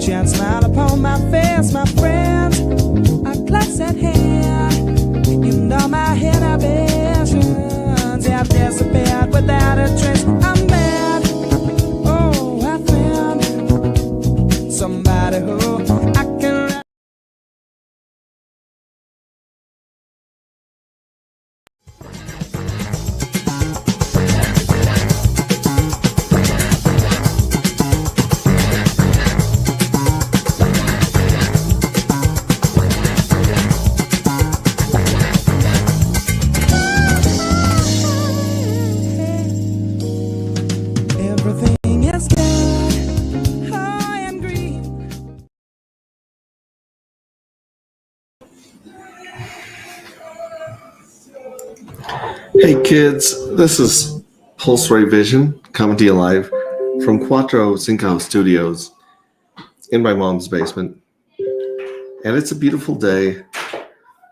chance smile upon my face, my friends, a glass at hand, and all my inhibitions have disappeared without a trace. I'm mad, oh, I found somebody who I can. Everything is good, high and green. Hey kids, this is Pulse Ray Vision coming to you live from Quattro Cinco Studios in my mom's basement. And it's a beautiful day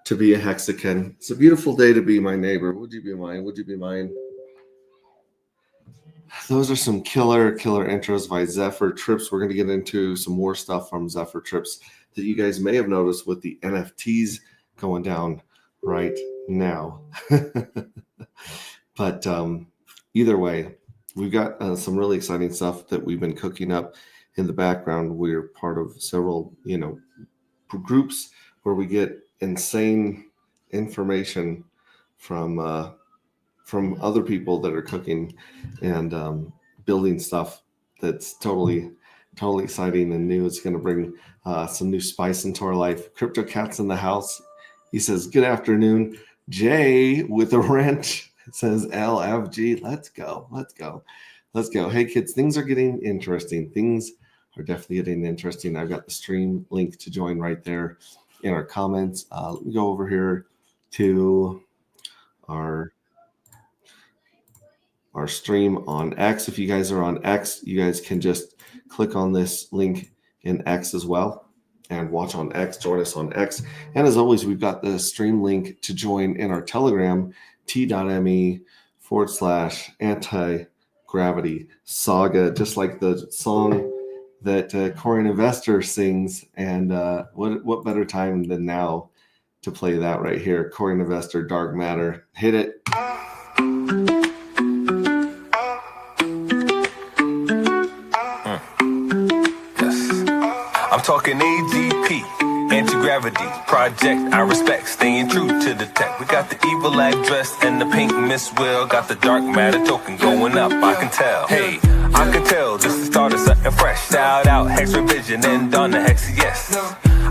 to be a Hexagon. It's a beautiful day to be my neighbor. Would you be mine? Would you be mine? Those are some killer intros by Zephyr Trips. We're going to get into some more stuff from Zephyr Trips that you guys may have noticed with the NFTs going down right now. But either way, we've got some really exciting stuff that we've been cooking up in the background. We're part of several, groups where we get insane information from other people that are cooking and building stuff that's totally exciting and new. It's going to bring some new spice into our life. Crypto Cat's in the house. He says, "Good afternoon, Jay with a wrench." It says LFG. Let's go. Hey kids, things are getting interesting. Things are definitely getting interesting. I've got the stream link to join right there in our comments. Let me go over here to our stream on X. If you guys are on X, you guys can just click on this link in X as well and watch on X, join us on X. And as always, we've got the stream link to join in our Telegram, t.me/anti-gravity saga, just like the song that Corian Investor sings. And what better time than now to play that right here? Corian Investor, Dark Matter. Hit it. I'm talking AGP, anti-gravity project. I respect, staying true to the tech. We got the evil address and the pink Miss Will. Got the dark matter token going up, I can tell. Hey, I can tell this is start of something fresh. Shout out Hex Revision and Donna Hex, yes.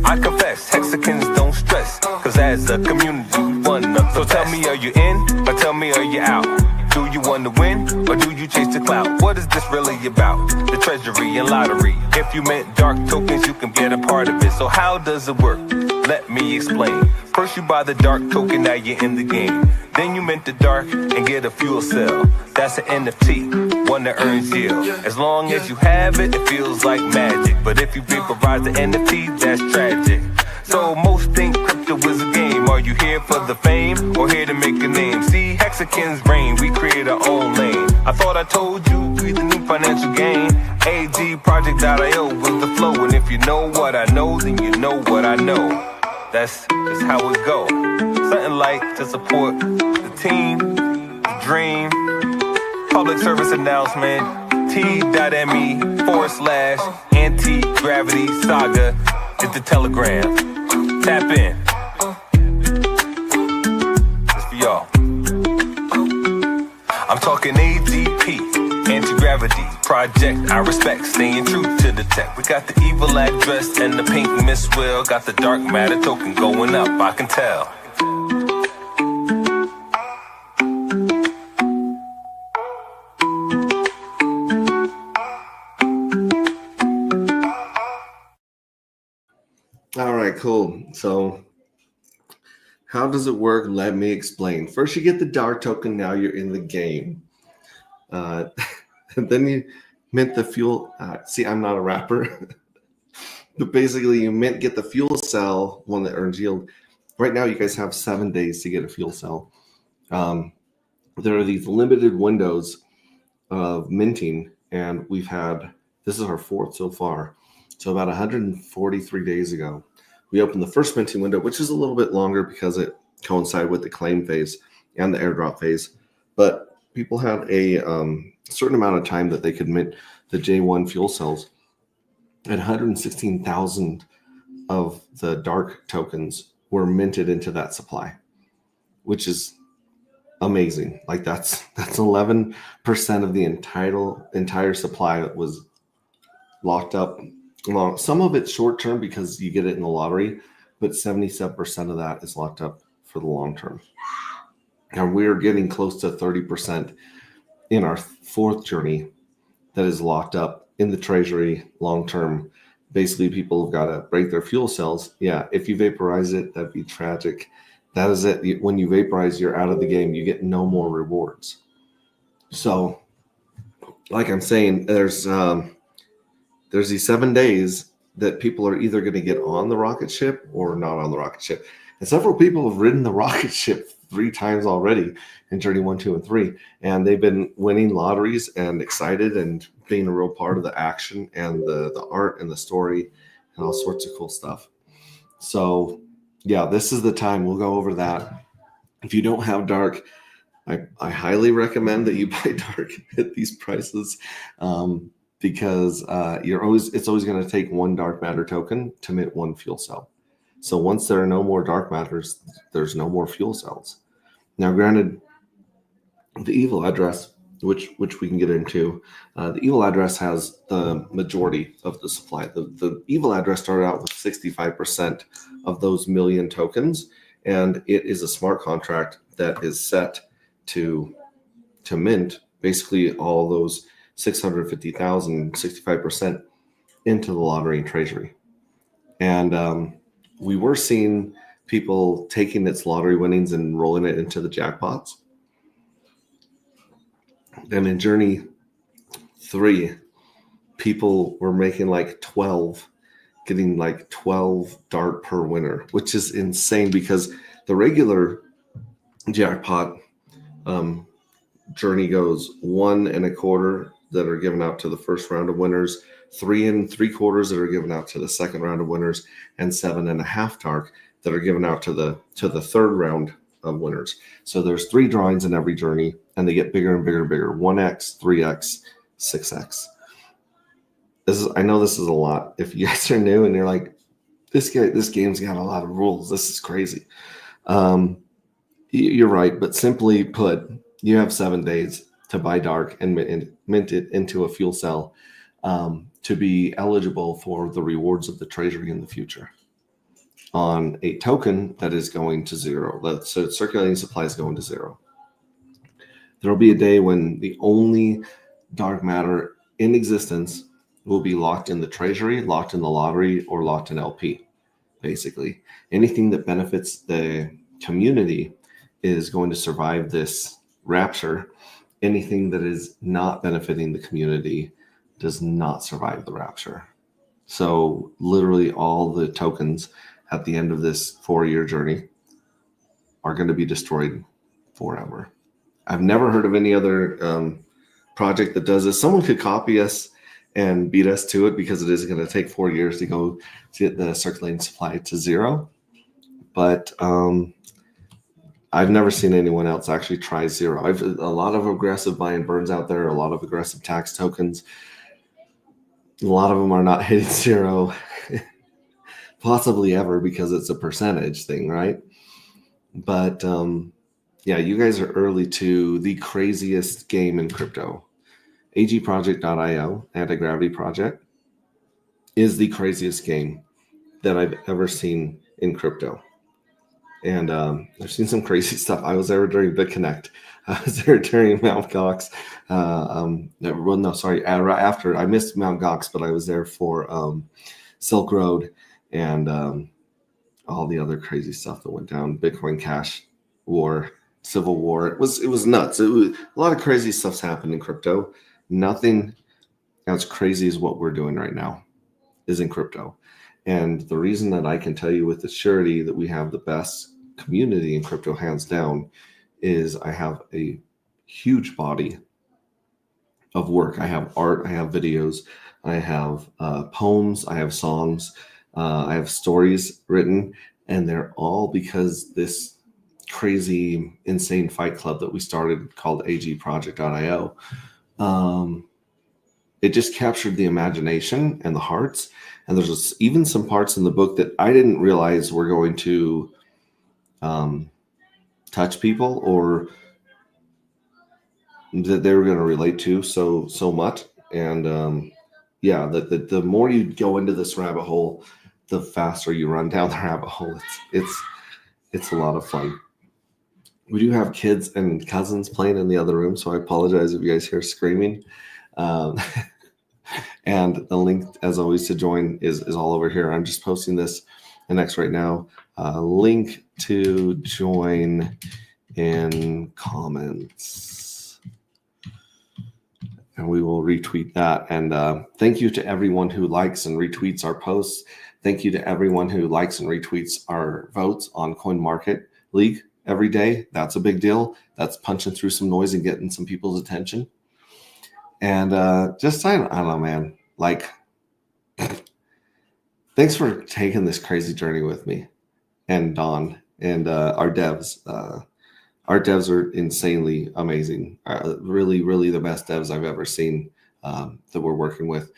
I confess, Hexicans don't stress, cause as a community we one of the best. So tell me, are you in, or tell me, are you out? Do you want to win, or do you chase the clout? What is this really about? The treasury and lottery. If you meant dark tokens, you can get a part of it. So how does it work? Let me explain. First you buy the dark token, now you're in the game. Then you mint the dark and get a fuel cell. That's an NFT, one that earns yield. As long as you have it, it feels like magic. But if you vaporize the NFT, that's tragic. So most think crypto is a game. Are you here for the fame, or here to make a name? See, Hexicans reign, we create our own lane. I thought I told you, we the new financial gain. AGProject.io was the flow. And if you know what I know, then you know what I know. That's how it go. Something like to support the team, the dream. Public service announcement, t.me/anti-gravity saga is the Telegram. Tap in. It's for y'all. I'm talking AGP, anti-gravity project. I respect, staying true to the tech. We got the evil address and the pink Miss Will. Got the dark matter token going up, I can tell. All right, cool. So how does it work? Let me explain. First, you get the dark token. Now you're in the game. And then you mint the fuel. See, I'm not a rapper. But basically, you get the fuel cell, one that earns yield. Right now, you guys have 7 days to get a fuel cell. There are these limited windows of minting, and this is our fourth so far. So about 143 days ago, we opened the first minting window, which is a little bit longer because it coincided with the claim phase and the airdrop phase. But people had a certain amount of time that they could mint the J1 fuel cells. And 116,000 of the dark tokens were minted into that supply, which is amazing. Like that's 11% of the entire supply that was locked up. Some of it's short term because you get it in the lottery, but 77% of that is locked up for the long term. And we're getting close to 30% in our fourth journey that is locked up in the treasury long term. Basically, people have got to break their fuel cells. Yeah, if you vaporize it, that'd be tragic. That is it. When you vaporize, you're out of the game. You get no more rewards. So, like I'm saying, there's these 7 days that people are either going to get on the rocket ship or not on the rocket ship. And several people have ridden the rocket ship 3 times already in Journey 1, 2, and 3. And they've been winning lotteries and excited and being a real part of the action and the art and the story and all sorts of cool stuff. So, yeah, this is the time. We'll go over that. If you don't have dark, I highly recommend that you buy dark at these prices. Because it's always going to take one dark matter token to mint one fuel cell. So once there are no more dark matters, there's no more fuel cells. Now, granted, the evil address, which we can get into, the evil address has the majority of the supply. The evil address started out with 65% of those million tokens, and it is a smart contract that is set to mint basically all those 650,000, 65% into the lottery and treasury. And we were seeing people taking its lottery winnings and rolling it into the jackpots. And in Journey 3, people were making like 12, getting like 12 dark per winner, which is insane because the regular jackpot Journey goes 1 1/4 that are given out to the first round of winners, 3 3/4 that are given out to the second round of winners, and 7 1/2 dark that are given out to the third round of winners. So there's 3 drawings in every journey, and they get bigger and bigger and bigger. 1x, 3x, 6x. I know this is a lot. If you guys are new and you're like, this game's got a lot of rules. This is crazy. You're right, but simply put, you have 7 days to buy dark and mint it into a fuel cell to be eligible for the rewards of the treasury in the future on a token that is going to 0. So circulating supply is going to 0. There will be a day when the only dark matter in existence will be locked in the treasury, locked in the lottery, or locked in LP. Basically, anything that benefits the community is going to survive this rapture. Anything that is not benefiting the community does not survive the rapture. So literally all the tokens at the end of this 4-year journey are going to be destroyed forever. I've never heard of any other project that does this. Someone could copy us and beat us to it because it is going to take 4 years to go to get the circulating supply to 0. But I've never seen anyone else actually try 0. I've a lot of aggressive buy and burns out there, a lot of aggressive tax tokens. A lot of them are not hitting 0 possibly ever because it's a percentage thing, right? But yeah, you guys are early to the craziest game in crypto. agproject.io, Anti-Gravity Project, is the craziest game that I've ever seen in crypto. And I've seen some crazy stuff. I was there during BitConnect. I was there during Mt. Gox. After. I missed Mt. Gox, but I was there for Silk Road and all the other crazy stuff that went down. Bitcoin Cash War, Civil War. It was nuts. A lot of crazy stuff's happened in crypto. Nothing as crazy as what we're doing right now is in crypto. And the reason that I can tell you with the surety that we have the best community in crypto, hands down, is I have a huge body of work. I have art, I have videos, I have poems, I have songs, I have stories written, and they're all because this crazy, insane fight club that we started called agproject.io. It just captured the imagination and the hearts. And there's even some parts in the book that I didn't realize were going to touch people, or that they were going to relate to so much. And the more you go into this rabbit hole, the faster you run down the rabbit hole. It's a lot of fun. We do have kids and cousins playing in the other room, so I apologize if you guys hear screaming. And the link, as always, to join is all over here. I'm just posting this next right now. Link to join in comments, and we will retweet that. And thank you to everyone who likes and retweets our posts. Thank you to everyone who likes and retweets our votes on Coin Market League every day. That's a big deal. That's punching through some noise and getting some people's attention. And I don't know, man. Like, thanks for taking this crazy journey with me and Don and our devs. Our devs are insanely amazing. Really, really the best devs I've ever seen that we're working with.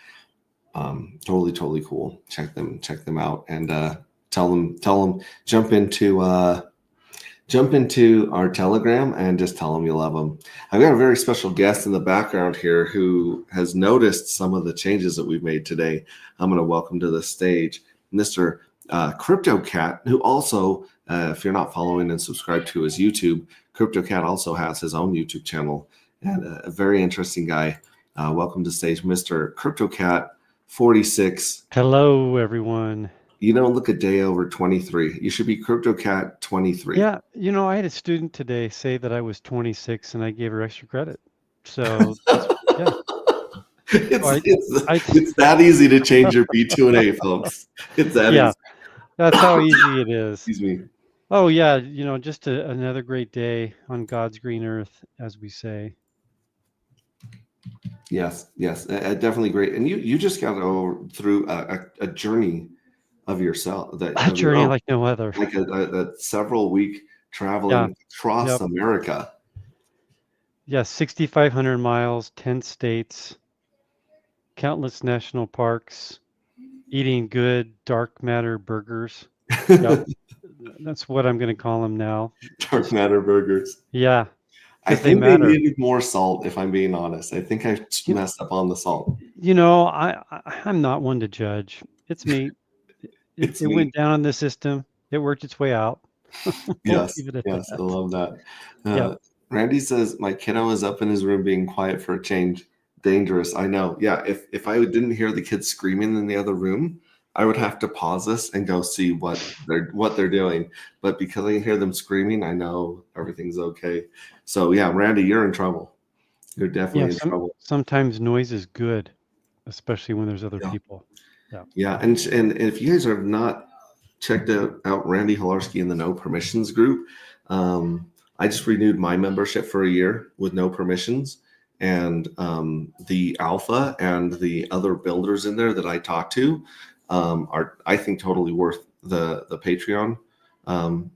Totally cool. Check them out, and tell them jump into our Telegram and just tell them you love them. I've got a very special guest in the background here who has noticed some of the changes that we've made today. I'm going to welcome to the stage Mr. CryptoCat, who also, if you're not following and subscribed to his YouTube, CryptoCat also has his own YouTube channel, and a very interesting guy. Welcome to stage, Mr. CryptoCat 46. Hello, everyone. You don't look a day over 23. You should be CryptoCat 23. Yeah, I had a student today say that I was 26, and I gave her extra credit. So, yeah. It's that easy to change your B2 folks. It's that easy. That's how easy it is. Excuse me. Oh, yeah, just another great day on God's green earth, as we say. Yes, definitely great. And you just got through a journey of yourself. A journey like no other. Like a several week traveling across America. Yeah, 6,500 miles, 10 states, countless national parks, eating good dark matter burgers. Yep. That's what I'm going to call them now. Dark matter burgers. Yeah. I think they needed more salt, if I'm being honest. I think I messed up on the salt. I'm not one to judge. It's me. It went down in the system. It worked its way out. Yes, I love that. Randy says, my kiddo is up in his room being quiet for a change. Dangerous. I know. Yeah, if I didn't hear the kids screaming in the other room, I would have to pause this and go see what they're doing. But because I can hear them screaming, I know everything's okay. So yeah, Randy, you're in trouble. You're definitely in trouble. Sometimes noise is good, especially when there's other people. Yeah, and if you guys have not checked out Randy Holarski in the No Permissions group, I just renewed my membership for a year with no permissions, and the alpha and the other builders in there that I talk to are, I think, totally worth the Patreon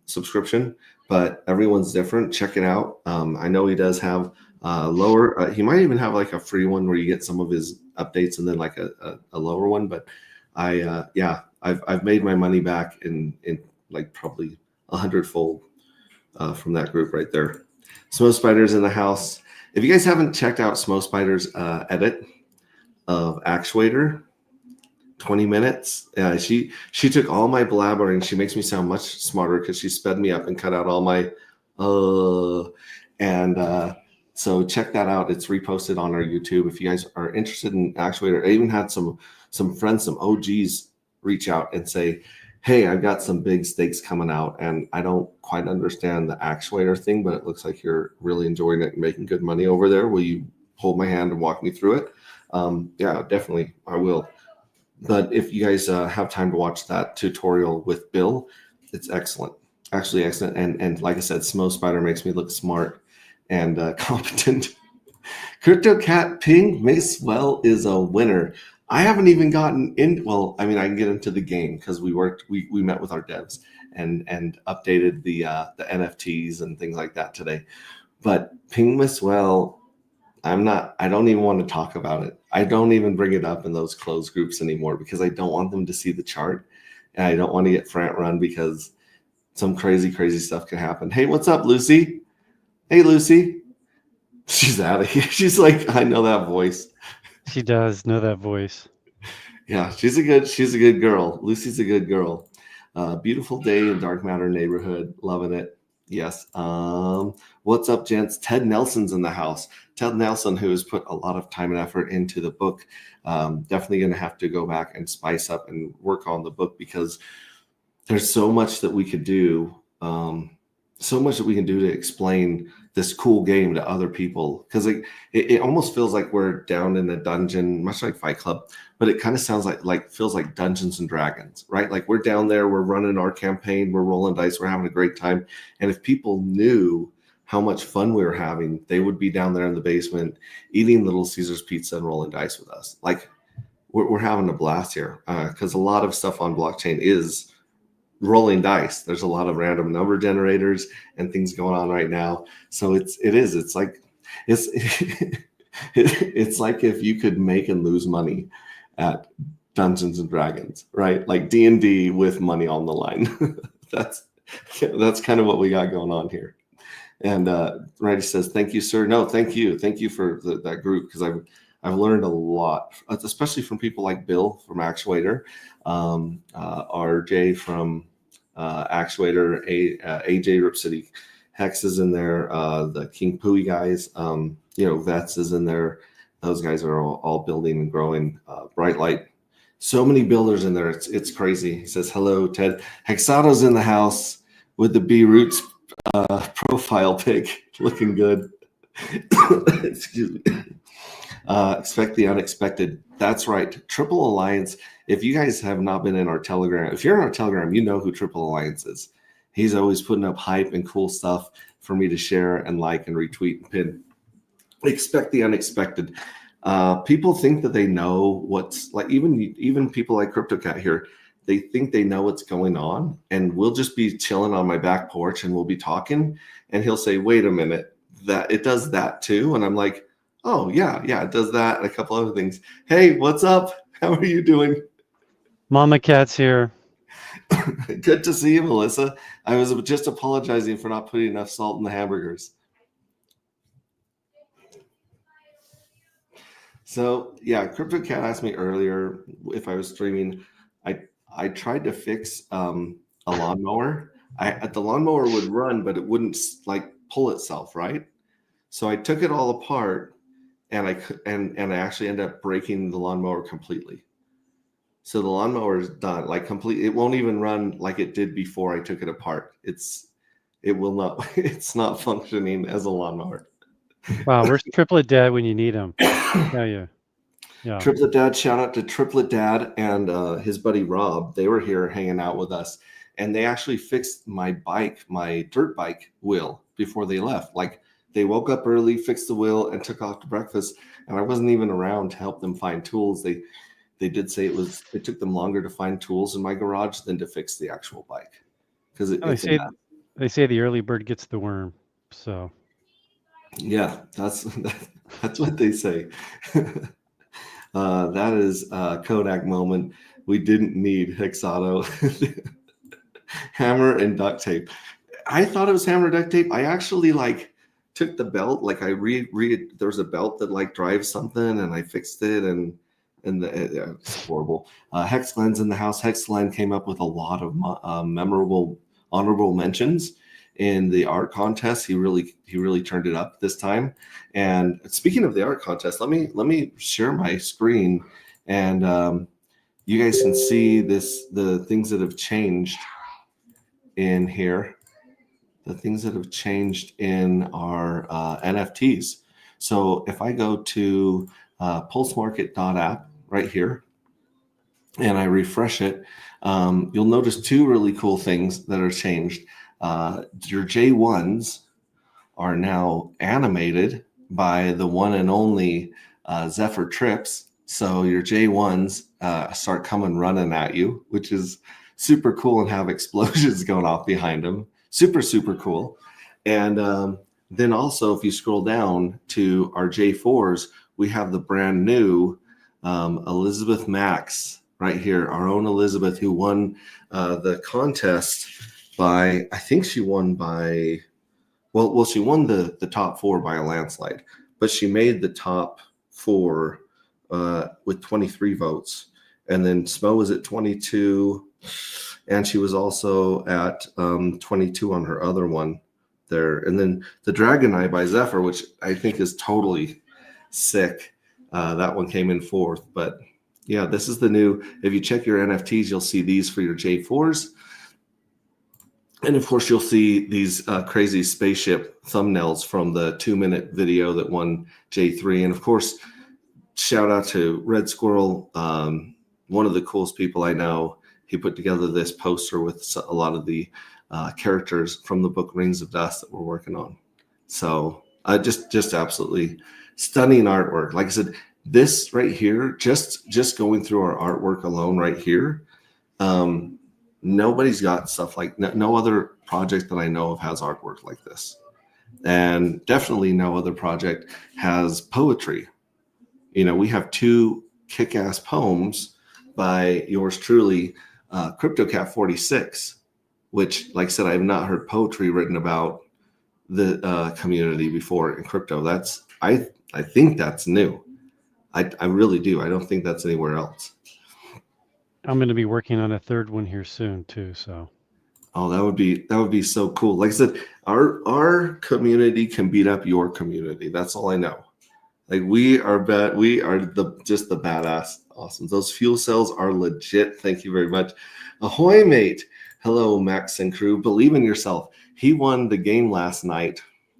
subscription. But everyone's different. Check it out. I know he does have lower. He might even have like a free one where you get some of his updates and then like a lower one. But I've made my money back in like probably 100-fold from that group right there. Smo Spider's in the house. If you guys haven't checked out Smo Spider's edit of Actuator, 20 minutes. She took all my blabbering. She makes me sound much smarter because she sped me up and cut out all my so check that out. It's reposted on our YouTube. If you guys are interested in Actuator, I even had some friends, some OGs reach out and say, hey, I've got some big stakes coming out and I don't quite understand the Actuator thing, but it looks like you're really enjoying it and making good money over there. Will you hold my hand and walk me through it? Yeah, definitely. I will. But if you guys have time to watch that tutorial with Bill, it's excellent. Actually excellent. And like I said, Smo Spider makes me look smart and competent. CryptoCat Ping Maxwell is a winner. I haven't even gotten in. Well, I mean, I can get into the game because we met with our devs and updated the NFTs and things like that today. But Ping Maxwell, I don't even want to talk about it. I don't even bring it up in those closed groups anymore because I don't want them to see the chart, and I don't want to get front run because some crazy stuff can happen. Hey, what's up, Lucy? Hey, Lucy. She's out of here. She's like, I know that voice. She does know that voice. Yeah, she's a good girl. Lucy's a good girl. Beautiful day in Dark Matter neighborhood. Loving it. Yes. What's up, gents? Ted Nelson's in the house. Ted Nelson, who has put a lot of time and effort into the book. Definitely going to have to go back and spice up and work on the book because there's so much that we could do. So much that we can do to explain this cool game to other people, because it almost feels like we're down in a dungeon, much like Fight Club, but it kind of sounds feels like Dungeons and Dragons, right? Like we're down there, we're running our campaign, we're rolling dice, we're having a great time. And if people knew how much fun we were having, they would be down there in the basement eating Little Caesars pizza and rolling dice with us. Like we're having a blast here because a lot of stuff on blockchain is rolling dice. There's a lot of random number generators and things going on right now. So it's like if you could make and lose money at Dungeons and Dragons, right? Like D&D with money on the line. That's kind of what we got going on here. And Randy says, "Thank you, sir." No, thank you for that group, because I've learned a lot, especially from people like Bill from Actuator, RJ from Actuator, AJ Rip City, Hex is in there, the King Pooey guys, Vets is in there. Those guys are all building and growing. Bright Light, so many builders in there. It's crazy. He says, "Hello, Ted." Hexato's in the house with the B Roots profile pic, looking good. Excuse me. Expect the unexpected. That's right. Triple Alliance. If you guys have not been in our Telegram, if you're in our Telegram, you know who Triple Alliance is. He's always putting up hype and cool stuff for me to share and like and retweet and pin. Expect the unexpected. People think that they know what's like, even people like CryptoCat here, they think they know what's going on, and we'll just be chilling on my back porch and we'll be talking, and he'll say, "Wait a minute, that it does that too?" And I'm like, "Oh yeah, it does that and a couple other things." Hey, what's up? How are you doing? Mama Cat's here. Good to see you, Melissa. I was just apologizing for not putting enough salt in the hamburgers. So yeah, CryptoCat asked me earlier if I was streaming. I tried to fix a lawnmower. The lawnmower would run, but it wouldn't like pull itself, right? So I took it all apart, and I actually ended up breaking the lawnmower completely. So the lawnmower is done, like complete. It won't even run like it did before I took it apart. It's not functioning as a lawnmower. Wow, where's Triplet Dad when you need him? Tell you. Yeah. Triplet Dad, shout out to Triplet Dad and his buddy Rob. They were here hanging out with us, and they actually fixed my dirt bike wheel before they left. Like they woke up early, fixed the wheel, and took off to breakfast. And I wasn't even around to help them find tools. They did say it took them longer to find tools in my garage than to fix the actual bike, because they say the early bird gets the worm. So yeah, that's what they say. That is a Kodak moment. We didn't need Hexato. Hammer and duct tape. I thought it was hammer duct tape. I actually took the belt, there's a belt that drives something, and I fixed it, and it's horrible. Hexlen's in the house. Hexlen came up with a lot of memorable honorable mentions in the art contest. He really turned it up this time. And speaking of the art contest, let me share my screen, and you guys can see the things that have changed in here. The things that have changed in our NFTs. So if I go to pulsemarket.app right here, and I refresh it, you'll notice two really cool things that are changed. Your J1s are now animated by the one and only Zephyr Trips. So your J1s start coming running at you, which is super cool, and have explosions going off behind them. Super, super cool. And then also, if you scroll down to our J4s, we have the brand new Elizabeth Max right here, our own Elizabeth, who won the contest by, I think she won by, well, she won the top 4 by a landslide, but she made the top 4 with 23 votes. And then Smo was at 22, and she was also at 22 on her other one there. And then the Dragon Eye by Zephyr, which I think is totally sick. That one came in 4th. But yeah, this is the new, if you check your NFTs, you'll see these for your J4s. And of course, you'll see these crazy spaceship thumbnails from the 2-minute video that won J3. And of course, shout out to Red Squirrel, one of the coolest people I know. He put together this poster with a lot of the characters from the book Rings of Dust that we're working on. So just absolutely stunning artwork. Like I said, this right here, just going through our artwork alone right here, nobody's got stuff like, no other project that I know of has artwork like this. And definitely no other project has poetry. You know, we have 2 kick-ass poems by yours truly, CryptoCat 46, which, like I said, I have not heard poetry written about the community before in crypto. That's, I think that's new. I really do. I don't think that's anywhere else. I'm going to be working on a 3rd one here soon too. So, oh, that would be so cool. Like I said, our community can beat up your community. That's all I know. Like we are just the badass awesome. Those fuel cells are legit. Thank you very much. Ahoy, mate. Hello, Max and crew. Believe in yourself. He won the game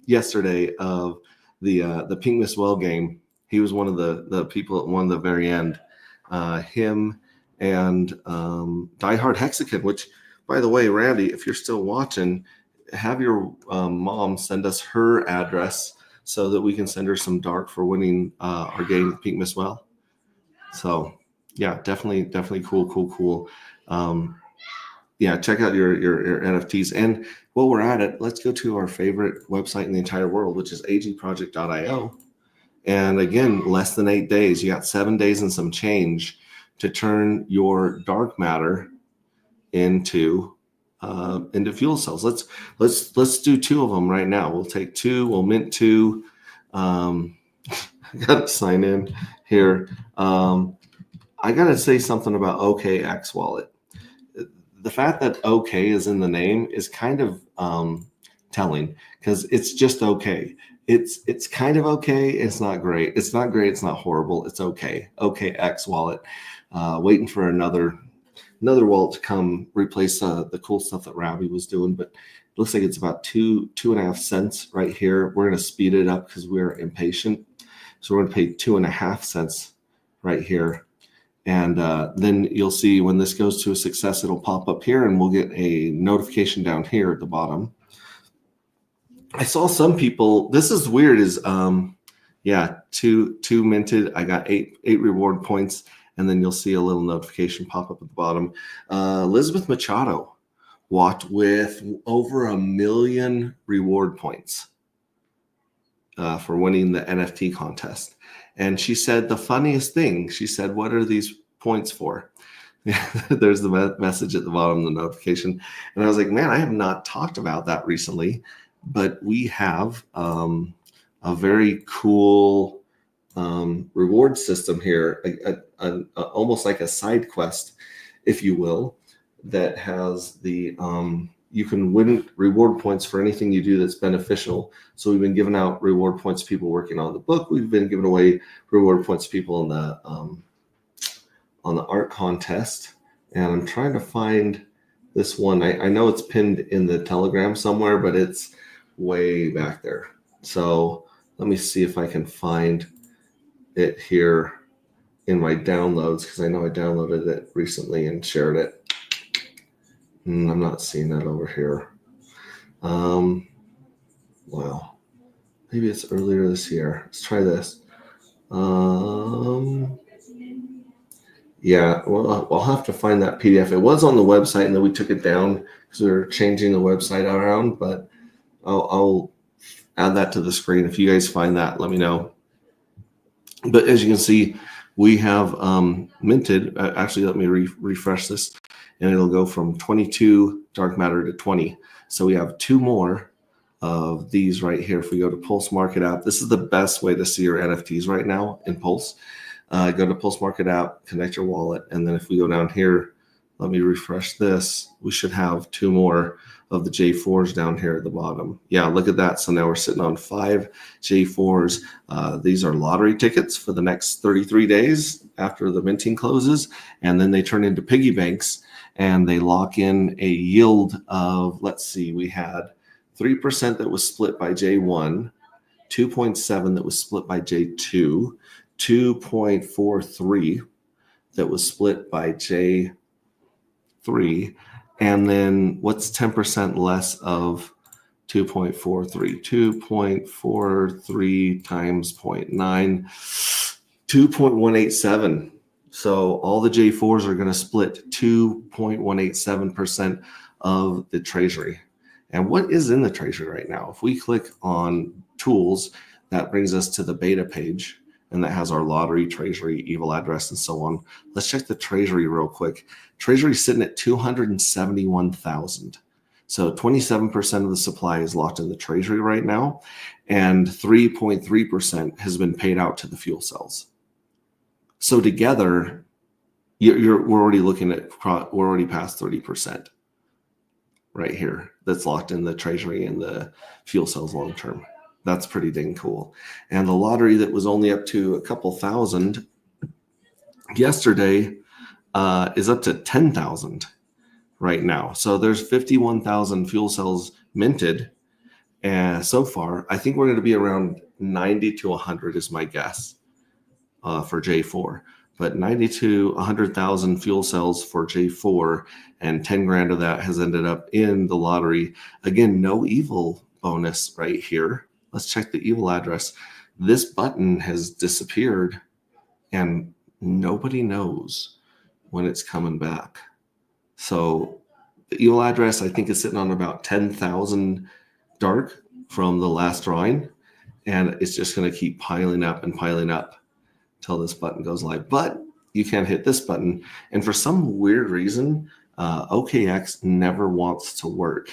yesterday of the Pink Miss Well game. He was one of the people that won the very end. Him and Diehard Hexagon, which, by the way, Randy, if you're still watching, have your mom send us her address so that we can send her some dark for winning our game, Pink Miss Well. So yeah, definitely cool. Yeah, check out your NFTs. And while we're at it, let's go to our favorite website in the entire world, which is agproject.io. And again, less than 8 days. You got 7 days and some change to turn your dark matter into fuel cells. Let's do 2 of them right now. We'll take 2. We'll mint 2. I got to sign in here. I got to say something about OKX Wallet. The fact that OK is in the name is kind of telling, because it's just okay. It's kind of okay. It's not great. It's not great. It's not horrible. It's okay. OKX Wallet. Waiting for another wallet to come replace the cool stuff that Robbie was doing, but it looks like it's about 2.5 cents right here. We're going to speed it up because we're impatient. So we're going to pay 2.5 cents right here. And then you'll see when this goes to a success, it'll pop up here and we'll get a notification down here at the bottom. I saw some people, this is weird, is two minted. I got eight reward points, and then you'll see a little notification pop up at the bottom. Elizabeth Machado walked with over 1 million reward points for winning the NFT contest. And she said the funniest thing, she said, "What are these points for?" There's the message at the bottom of the notification. And I was like, man, I have not talked about that recently, but we have a very cool reward system here, almost like a side quest, if you will, that has the you can win reward points for anything you do that's beneficial. So we've been giving out reward points to people working on the book. We've been giving away reward points to people on the art contest. And I'm trying to find this one. I know it's pinned in the Telegram somewhere, but it's way back there. So let me see if I can find it here in my downloads, because I know I downloaded it recently and shared it. I'm not seeing that over here. Wow. Maybe it's earlier this year. Let's try this. Yeah, well, I'll have to find that PDF. It was on the website, and then we took it down because we were changing the website around. But I'll add that to the screen. If you guys find that, let me know. But as you can see, we have minted. Actually, let me refresh this, and it'll go from 22 dark matter to 20. So we have 2 more of these right here. If we go to Pulse Market app, this is the best way to see your NFTs right now in Pulse. Go to Pulse Market app, connect your wallet, and then if we go down here, let me refresh this. We should have 2 more of the J4s down here at the bottom. Yeah, look at that. So now we're sitting on 5 J4s. These are lottery tickets for the next 33 days after the minting closes, and then they turn into piggy banks, and they lock in a yield of, let's see, we had 3% that was split by J1, 2.7 that was split by J2, 2.43 that was split by J3, and then what's 10% less of 2.43? 2.43 times 0.9, 2.187. So all the J4s are going to split 2.187% of the treasury. And what is in the treasury right now? If we click on tools, that brings us to the beta page, and that has our lottery, treasury, evil address, and so on. Let's check the treasury real quick. Treasury is sitting at 271,000. So 27% of the supply is locked in the treasury right now, and 3.3% has been paid out to the fuel cells. So together, we're already looking at, we're already past 30% right here. That's locked in the treasury and the fuel cells long term. That's pretty dang cool. And the lottery that was only up to a couple thousand yesterday is up to 10,000 right now. So there's 51,000 fuel cells minted. And so far, I think we're going to be around 90 to 100 is my guess for J4. But 90 to 100,000 fuel cells for J4, and 10 grand of that has ended up in the lottery. Again, no evil bonus right here. Let's check the evil address. This button has disappeared, and nobody knows when it's coming back. So the evil address, I think, is sitting on about 10,000 dark from the last drawing, and it's just going to keep piling up and piling up till this button goes live. But you can't hit this button, and for some weird reason, OKX never wants to work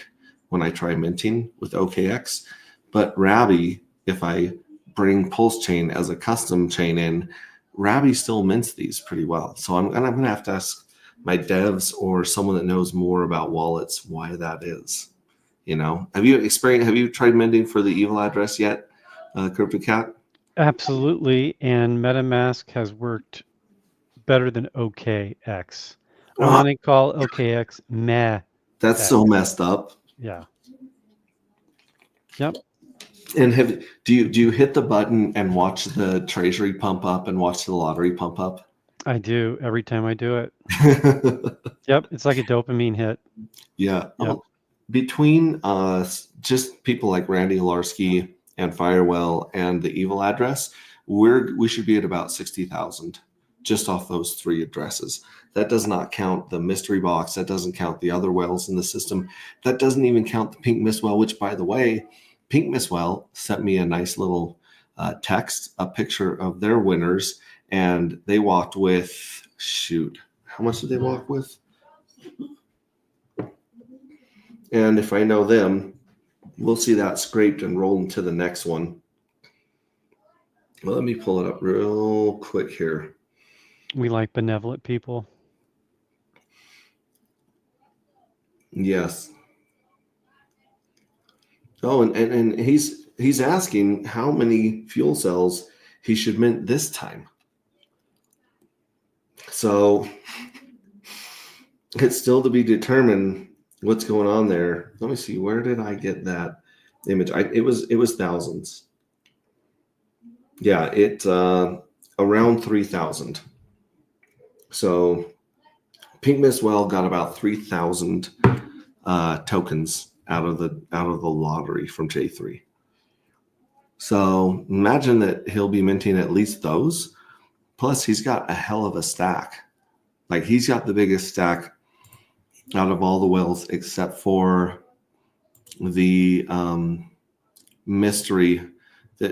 when I try minting with OKX. But Rabby, if I bring Pulse Chain as a custom chain in, Rabby still mints these pretty well. So I'm going to have to ask my devs or someone that knows more about wallets why that is. You know, have you tried minting for the evil address yet, CryptoCat? Absolutely, and MetaMask has worked better than OKX. I Ah, want to call OKX meh. that's so messed up. Yeah. Yep. And do you hit the button and watch the treasury pump up and watch the lottery pump up? I do every time I do it. Yep. It's like a dopamine hit. Yeah. Yep. Between just people like Randy Hilarski and Firewell and the evil address, we should be at about 60,000 just off those 3 addresses. That does not count the mystery box. That doesn't count the other wells in the system. That doesn't even count the Pink Mist Well, which, by the way, Pink Mist Well sent me a nice little text, a picture of their winners, and they walked with, shoot, how much did they walk with? And if I know them, we'll see that scraped and rolled into the next one. Well, let me pull it up real quick here. We like benevolent people. Yes. Oh, and he's asking how many fuel cells he should mint this time. So it's still to be determined what's going on there. Let me see. Where did I get that image? It was thousands. Yeah, it's around 3,000. So Pink Mist Well got about 3,000 tokens out of the lottery from J3. So imagine that he'll be minting at least those. Plus, he's got a hell of a stack. Like, he's got the biggest stack out of all the whales except for the mystery.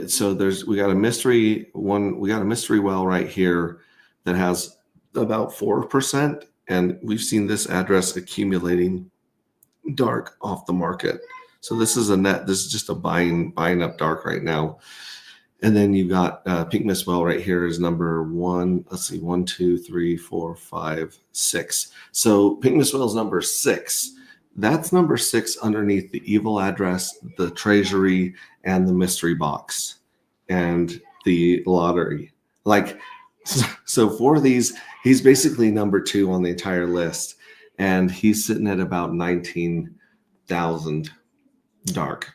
So we got a mystery whale right here that has about 4%, and we've seen this address accumulating dark off the market. So this is just a buying up dark right now. And then you've got Pink Miss Whale right here is number 1. Let's see, 1, 2, 3, 4, 5, 6. So Pink Miss Whale is number 6. That's number 6 underneath the evil address, the treasury, and the mystery box, and the lottery. Like, so for these, he's basically number 2 on the entire list, and he's sitting at about 19,000 dark.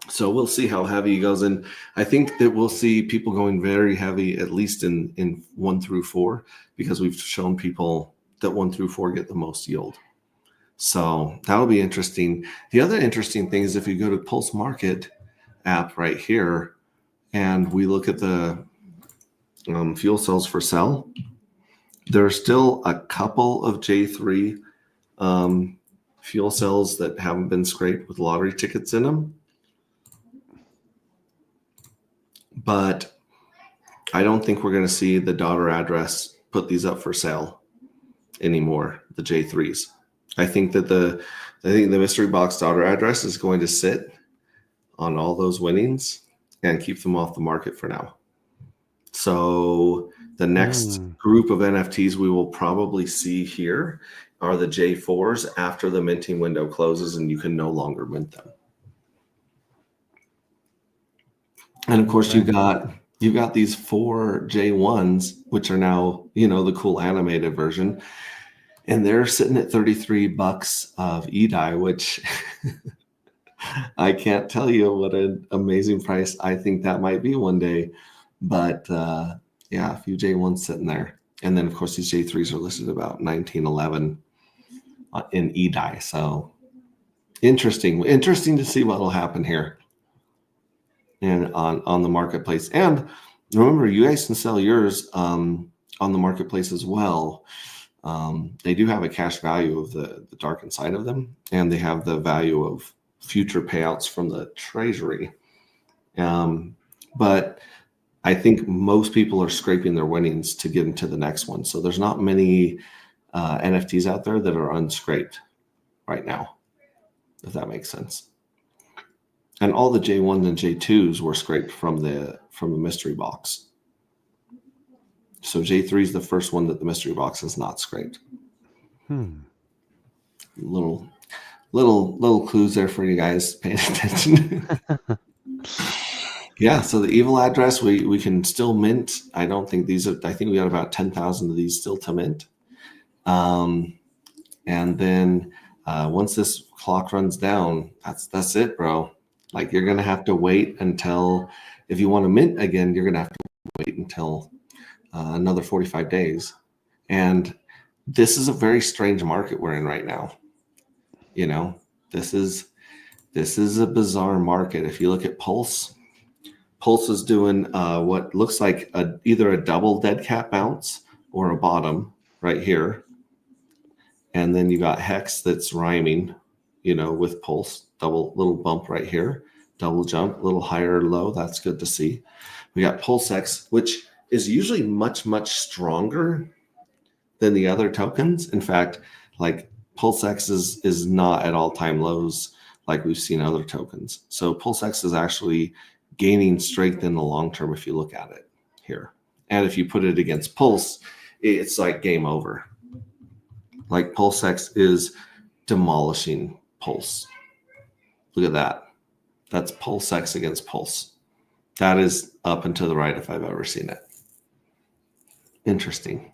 So we'll see how heavy he goes. And I think that we'll see people going very heavy, at least in 1 through 4, because we've shown people that 1 through 4 get the most yield. So that'll be interesting. The other interesting thing is if you go to Pulse Market app right here, and we look at the fuel cells for sale, there are still a couple of J3 fuel cells that haven't been scraped with lottery tickets in them. But I don't think we're going to see the daughter address put these up for sale anymore, the J3s. I think the mystery box daughter address is going to sit on all those winnings and keep them off the market for now. So the next group of NFTs we will probably see here are the J4s after the minting window closes and you can no longer mint them. And of course, you've got these 4 J1s, which are now, the cool animated version. And they're sitting at $33 of eDai, which I can't tell you what an amazing price I think that might be one day. But yeah, a few J1s sitting there. And then, of course, these J3s are listed about $19.11 in eDai. So interesting to see what will happen here and on the marketplace. And remember, you guys can sell yours on the marketplace as well. They do have a cash value of the dark inside of them, and they have the value of future payouts from the treasury. But I think most people are scraping their winnings to get into the next one. So there's not many NFTs out there that are unscraped right now, if that makes sense. And all the J1s and J2s were scraped from the mystery box. So J3 is the first one that the mystery box is not scraped. Little clues there for you guys paying attention. Yeah, so the evil address we can still mint. I don't think I think we got about 10,000 of these still to mint. And then once this clock runs down, that's it, bro. Like, you're gonna have to wait until, if you want to mint again, you're gonna have to wait until another 45 days. And this is a very strange market we're in right now. This is a bizarre market. If you look at Pulse is doing what looks like either a double dead cat bounce or a bottom right here. And then you got Hex that's rhyming, with Pulse, double little bump right here, double jump, a little higher low. That's good to see. We got PulseX, which is usually much, much stronger than the other tokens. In fact, like, PulseX is not at all-time lows like we've seen other tokens. So PulseX is actually gaining strength in the long term if you look at it here. And if you put it against Pulse, it's like game over. Like, PulseX is demolishing Pulse. Look at that. That's PulseX against Pulse. That is up and to the right if I've ever seen it. Interesting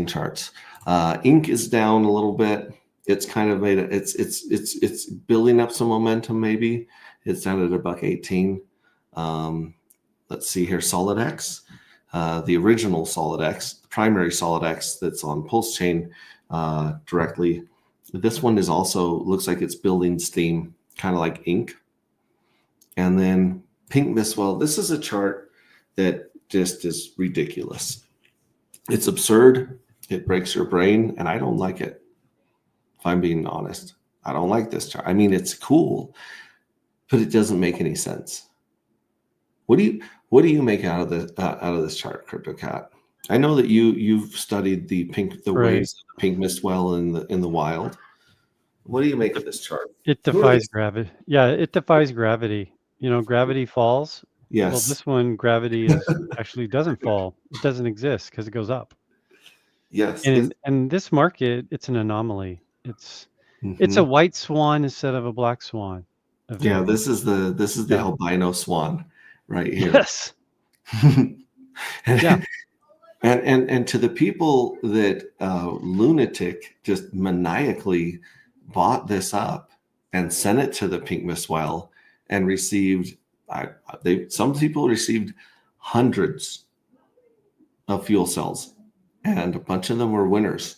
charts. Ink is down a little bit. It's kind of made it. It's building up some momentum. Maybe it's down at $1.18. Let's see here. SolidX, the original SolidX, the primary SolidX that's on Pulse Chain directly. This one is also looks like it's building steam, kind of like Ink. And then Pink Miswell. This is a chart that just is ridiculous. It's absurd. It breaks your brain, and I don't like it. If I'm being honest, I don't like this chart. I mean, it's cool, but it doesn't make any sense. What do you make out of this chart, CryptoCat? I know that you've studied the Right. waves of the Pink Miswell in the wild. What do you make of this chart? It defies gravity. Yeah, it defies gravity. Gravity falls. Well, Yes. this one, gravity actually doesn't fall. It doesn't exist because it goes up. Yes. And this market, it's an anomaly. It's a Mhm. white swan instead of a black swan event. Yeah, this is the Yeah. albino swan right here. Yes. Yeah. And to the people that Lunatic just maniacally bought this up and sent it to the Pink Miswell and received, some people received hundreds of fuel cells, and a bunch of them were winners,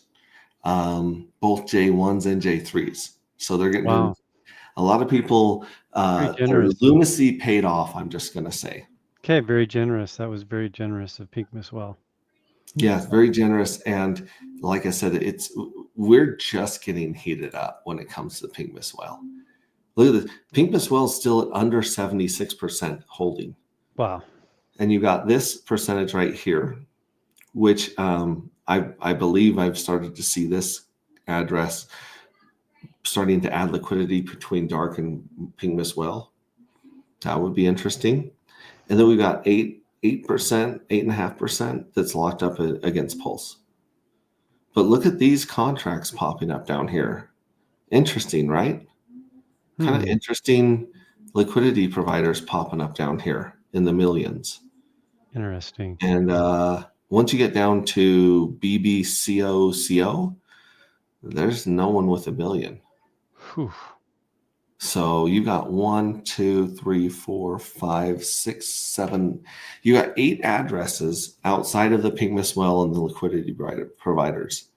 both J1s and J3s. So they're getting Wow. a lot of people. Very Their generous. lunacy paid off. I'm just going to say. Okay, very generous. That was very generous of Pink Miswell. Yeah, very generous. And like I said, we're just getting heated up when it comes to Pink Miswell. Look at this. Pink Miswell is still at under 76% holding. Wow. And you got this percentage right here, which I believe I've started to see this address starting to add liquidity between dark and Pink Miswell. That would be interesting. And then we've got 8%, 8.5% that's locked up against Pulse. But look at these contracts popping up down here. Interesting, right? Kind of interesting liquidity providers popping up down here in the millions. Interesting. And once you get down to BBCOCO, there's no one with $1 million. Whew. So you got 1, 2, 3, 4, 5, 6, 7. You got 8 addresses outside of the Pink Miswell and the liquidity providers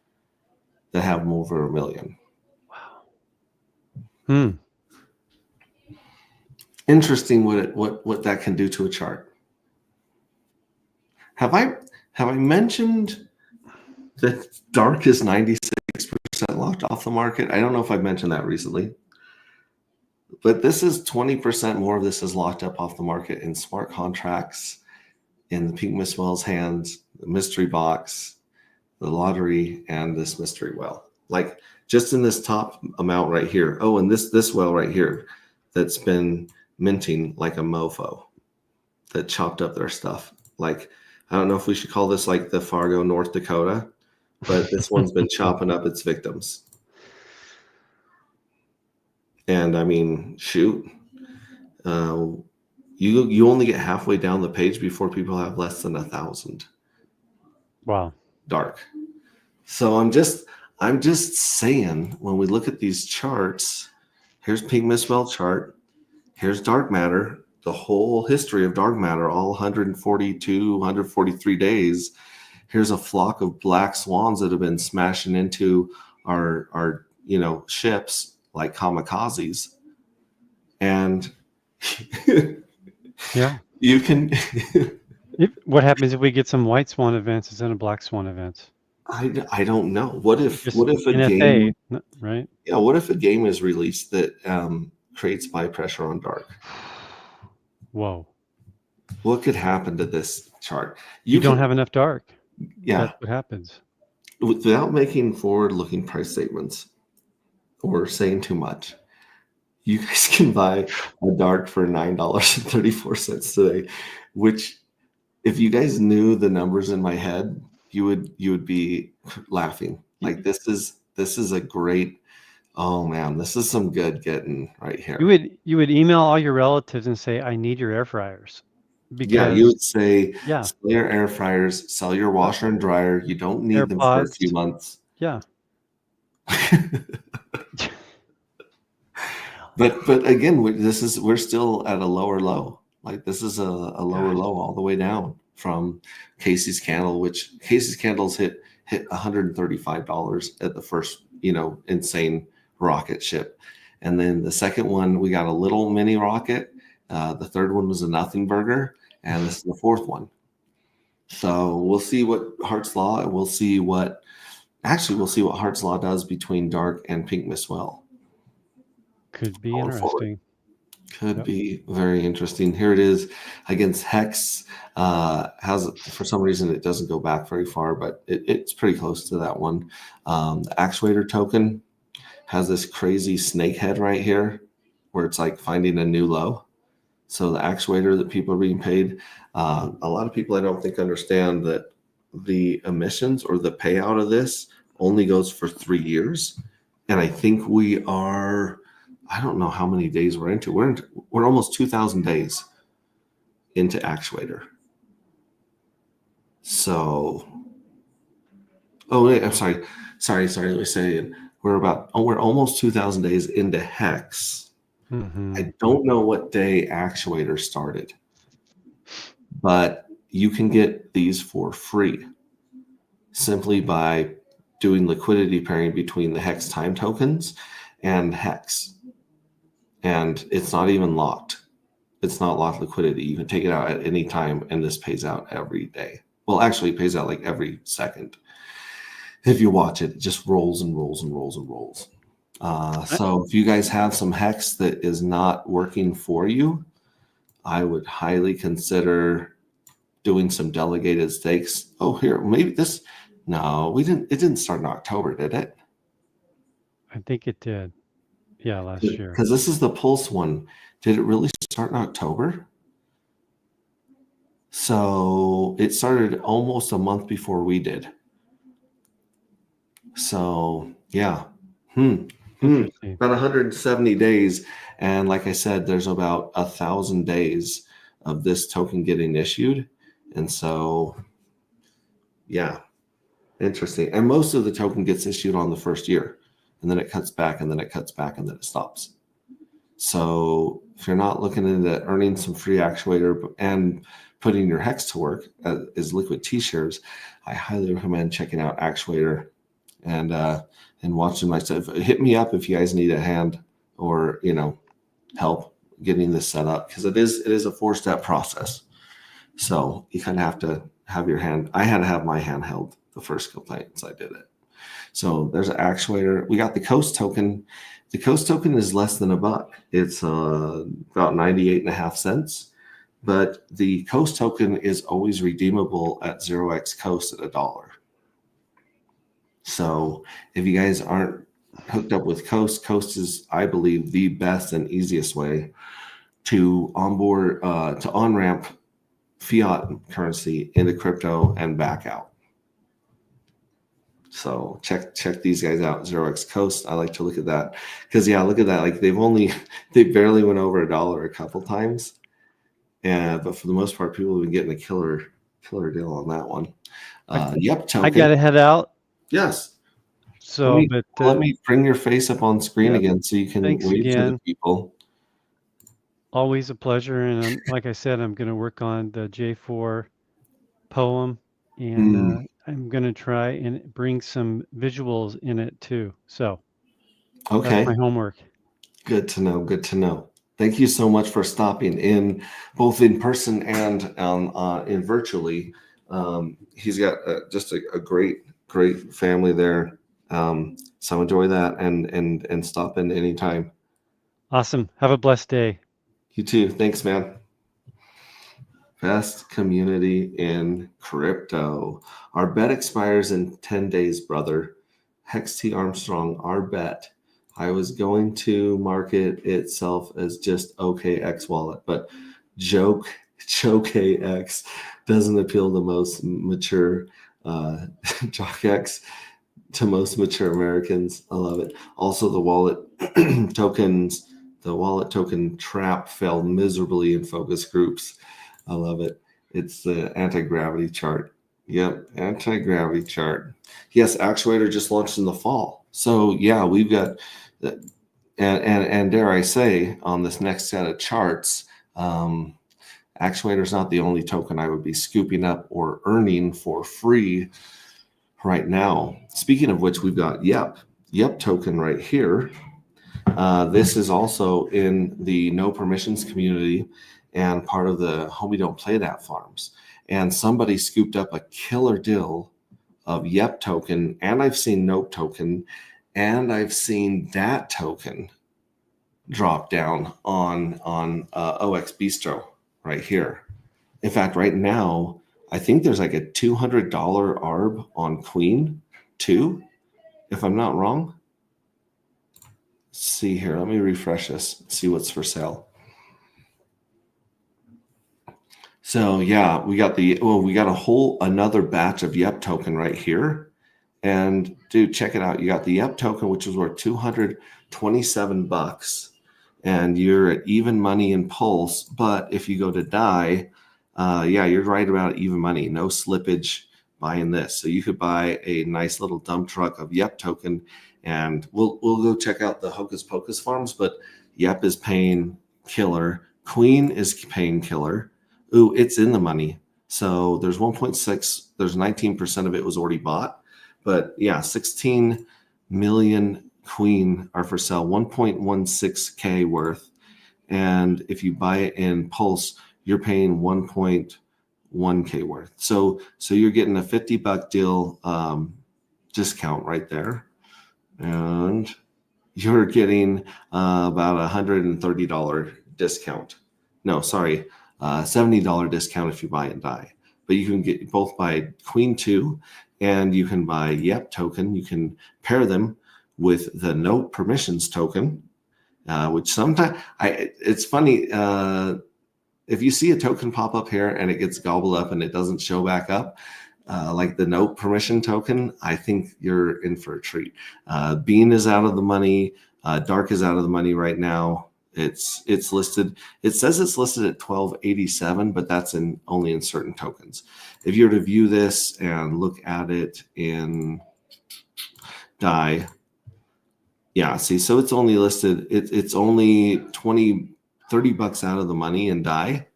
that have over $1 million. Wow. Interesting what that can do to a chart. Have I mentioned that dark is 96% locked off the market? I don't know if I've mentioned that recently. But this is 20% more of this is locked up off the market in smart contracts, in the Pink Miswell's hands, the mystery box, the lottery, and this mystery well. Like just in this top amount right here. Oh, and this well right here that's been minting like a mofo that chopped up their stuff. Like, I don't know if we should call this like the Fargo, North Dakota, but this one's been chopping up its victims. And I mean, shoot, you only get halfway down the page before people have less than 1,000. Wow. Dark. So I'm just saying, when we look at these charts, here's Pink Miswell chart, here's dark matter, the whole history of dark matter, all 142, 143 days. Here's a flock of black swans that have been smashing into our ships like kamikazes. And Yeah. you can What happens if we get some white swan events instead of black swan events? I don't know. What if Just a NFA, game, right? yeah, what if a game is released that creates buy pressure on dark? Whoa. What could happen to this chart? You don't have enough dark. Yeah, That's what happens. without making forward-looking price statements or saying too much, you guys can buy a dark for $9.34 today, which if you guys knew the numbers in my head, you would be laughing. Like this is a great, oh man, this is some good getting right here. You would email all your relatives and say, I need your air fryers. Yeah, you would say, Yeah. sell your air fryers, sell your washer and dryer. You don't need them for a AirPods. few months. Yeah. But again, we're still at a lower low. Like this is a lower low all the way down from Casey's Candle, which Casey's Candles hit $135 at the first, insane rocket ship. And then the second one, we got a little mini rocket, The third one was a nothing burger, and this is the fourth one. So we'll see what Hart's Law, and we'll see what Hart's Law does between Dark and Pink Miss Well. Could be Going forward. interesting. Could Yep. be very interesting. Here it is against Hex. Has, for some reason, it doesn't go back very far, but it's pretty close to that one. The Actuator token has this crazy snake head right here, where it's like finding a new low. So the Actuator that people are being paid, a lot of people I don't think understand that the emissions or the payout of this only goes for 3 years, and I think we are. I don't know how many days we're into. We're almost 2,000 days into Actuator. So, oh wait, I'm sorry. Let me say it. We're almost 2,000 days into Hex. Mhm. I don't know what day Actuator started, but you can get these for free simply by doing liquidity pairing between the Hex time tokens and Hex. And it's not even locked. It's not locked liquidity. You can take it out at any time, and this pays out every day. Well, actually, it pays out like every second. If you watch it, it just rolls and rolls and rolls and rolls. So if you guys have some Hex that is not working for you, I would highly consider doing some delegated stakes. Oh, here, maybe this. No, we didn't. It didn't start in October, did it? I think it did. Yeah, last year. Because this is the Pulse one. Did it really start in October? So it started almost a month before we did. So yeah. Interesting. About 170 days. And like I said, there's about 1,000 days of this token getting issued. And so, yeah, interesting. And most of the token gets issued on the first year. And then it cuts back, and then it cuts back, and then it stops. So if you're not looking into earning some free Actuator and putting your Hex to work as liquid T-shares, I highly recommend checking out Actuator and watching my stuff. Hit me up if you guys need a hand or help getting this set up, because it is a 4-step process. So you kind of have to have your hand. I had to have my hand held the first couple times I did it. So there's an Actuator. We got the Coast token. The Coast token is less than $1. It's about 98.5 cents. But the Coast token is always redeemable at 0x Coast at $1. So if you guys aren't hooked up with Coast, Coast is, I believe, the best and easiest way to onboard, to on-ramp fiat currency into crypto and back out. So check these guys out, 0x Coast. I like to look at that because look at that. Like they barely went over $1 a couple times, but for the most part, people have been getting a killer deal on that one. Yep, token. I gotta head out. Yes. So, let me bring your face up on screen again so you can wave to again. the people. Always a pleasure, and like I said, I'm going to work on the J4 poem, and I'm going to try and bring some visuals in it too. So, okay, that's my homework. Good to know. Good to know. Thank you so much for stopping in, both in person and in virtually. He's got just a great family there. So enjoy that and stop in anytime. Awesome. Have a blessed day. You too. Thanks, man. Best community in crypto. Our bet expires in 10 days, brother. Hex T Armstrong, our bet. I was going to market itself as just OKX wallet, but JOKX doesn't appeal to most mature JOKX to most mature Americans. I love it. Also, the wallet tokens. The wallet token trap failed miserably in focus groups. I love it. It's the anti-gravity chart. Yep, anti-gravity chart. Yes, Actuator just launched in the fall. So yeah, we've got, and dare I say, on this next set of charts, Actuator is not the only token I would be scooping up or earning for free right now. Speaking of which, we've got Yep token right here. This is also in the no permissions community and part of the Homie Don't Play That farms. And somebody scooped up a killer deal of Yep token, and I've seen Nope token, and I've seen that token drop down on OX Bistro right here. In fact, right now, I think there's like a $200 ARB on Queen too, if I'm not wrong. Let's see here, let me refresh this, see what's for sale. So yeah, we got another batch of Yep token right here. And dude, check it out. You got the Yep token, which was worth $227, and you're at even money in Pulse. But if you go to DAI, you're right about even money. No slippage buying this. So you could buy a nice little dump truck of Yep token, and we'll go check out the Hocus Pocus farms. But Yep is paying killer. Queen is paying killer. Ooh, it's in the money. So there's 1.6. There's 19% of it was already bought. But yeah, 16 million Queen are for sale, 1.16K worth. And if you buy it in Pulse, you're paying 1.1K worth. So you're getting a $50 deal discount right there. And you're getting about $130 discount. No, sorry, $70 discount if you buy in DAI. But you can get both buy Queen 2 and you can buy Yep token. You can pair them with the no permissions token, which sometimes it's funny. If you see a token pop up here and it gets gobbled up and it doesn't show back up, like the no permission token, I think you're in for a treat. Bean is out of the money. Dark is out of the money right now. It's listed. It says it's listed at 1287, but that's only in certain tokens. If you were to view this and look at it in DAI, yeah, see, so it's only listed. It's only $30 out of the money in DAI.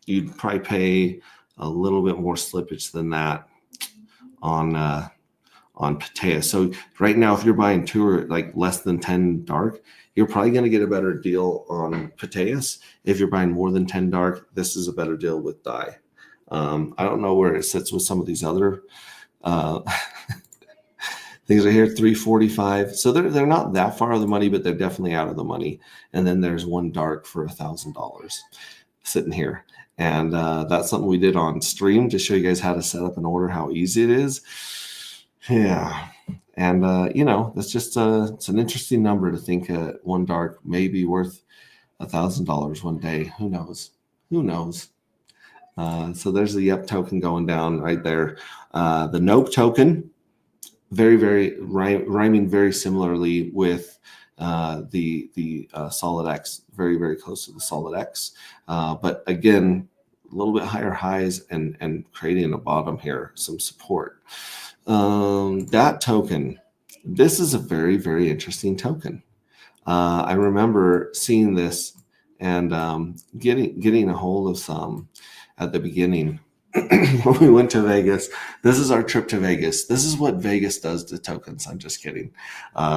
You'd probably pay a little bit more slippage than that on Patea. So right now, if you're buying two or like less than 10 dark, you're probably going to get a better deal on Pateas. If you're buying more than 10 dark, this is a better deal with DAI. I don't know where it sits with some of these other things right here, 345. So they're not that far out of the money, but they're definitely out of the money. And then there's one dark for $1,000 sitting here. And that's something we did on stream to show you guys how to set up an order, how easy it is. Yeah. And, that's just it's an interesting number to think one dark may be worth $1,000 one day. Who knows? So there's the Yep token going down right there. The Nope token, very, very rhyming very similarly with the Solid X, very, very close to the Solid X. But again, a little bit higher highs and creating a bottom here, some support. That token, this is a very, very interesting token. I remember seeing this and getting a hold of some at the beginning when we went to Vegas. This is our trip to Vegas. This is what Vegas does to tokens. I'm just kidding.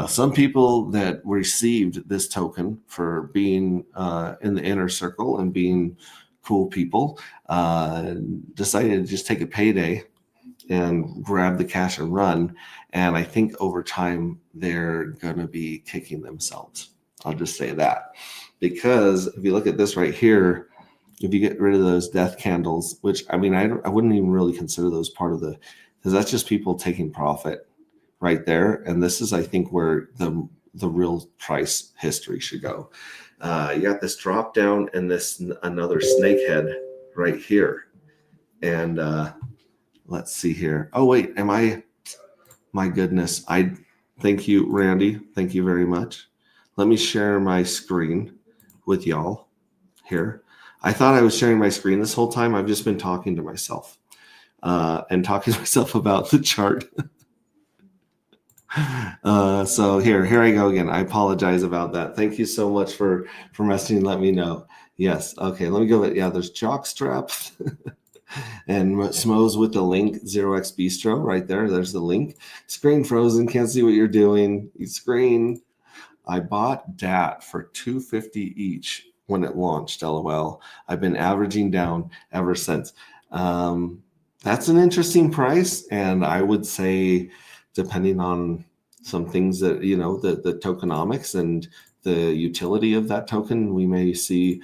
Some people that received this token for being in the inner circle and being cool people decided to just take a payday and grab the cash and run. And I think over time, they're going to be kicking themselves. I'll just say that. Because if you look at this right here, if you get rid of those death candles, which I mean, I wouldn't even really consider those part of because that's just people taking profit right there. And this is, I think, where the real price history should go. You got this drop down and this another snake head right here. And let's see here. Oh, wait, my goodness. Thank you, Randy. Thank you very much. Let me share my screen with y'all here. I thought I was sharing my screen this whole time. I've just been talking to myself and talking to myself about the chart. So here I go again. I apologize about that. Thank you so much for messaging. Let me know. Yes. Okay. Let me go. Yeah. There's Jockstrap and Smoes with the link 0x Bistro right there. There's the link. Screen frozen. Can't see what you're doing. You screen. I bought DAT for $250 each when it launched. LOL. I've been averaging down ever since. That's an interesting price, and I would say, depending on some things that the tokenomics and the utility of that token, we may see.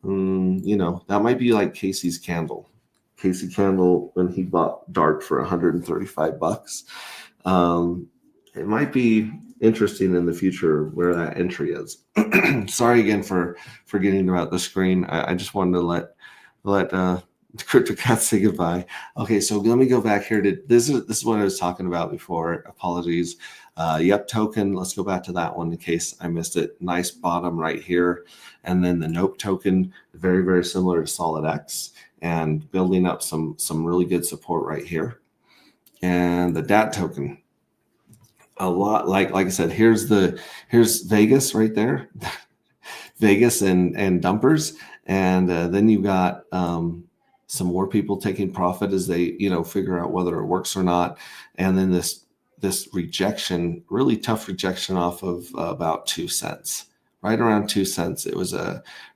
That might be like Casey's candle. Casey Candle, when he bought Dark for $135. It might be interesting in the future where that entry is. Sorry again for forgetting about the screen. I just wanted to let CryptoCat say goodbye. Okay, so let me go back here to this is what I was talking about before. Apologies. Yep token. Let's go back to that one in case I missed it. Nice bottom right here, and then the Nope token, very very similar to SolidX, and building up some really good support right here. And the DAT token, a lot like I said. Here's Vegas right there, Vegas and dumpers, and then you got some more people taking profit as they figure out whether it works or not, and then this rejection, really tough rejection off of about 2 cents, right around 2 cents. It was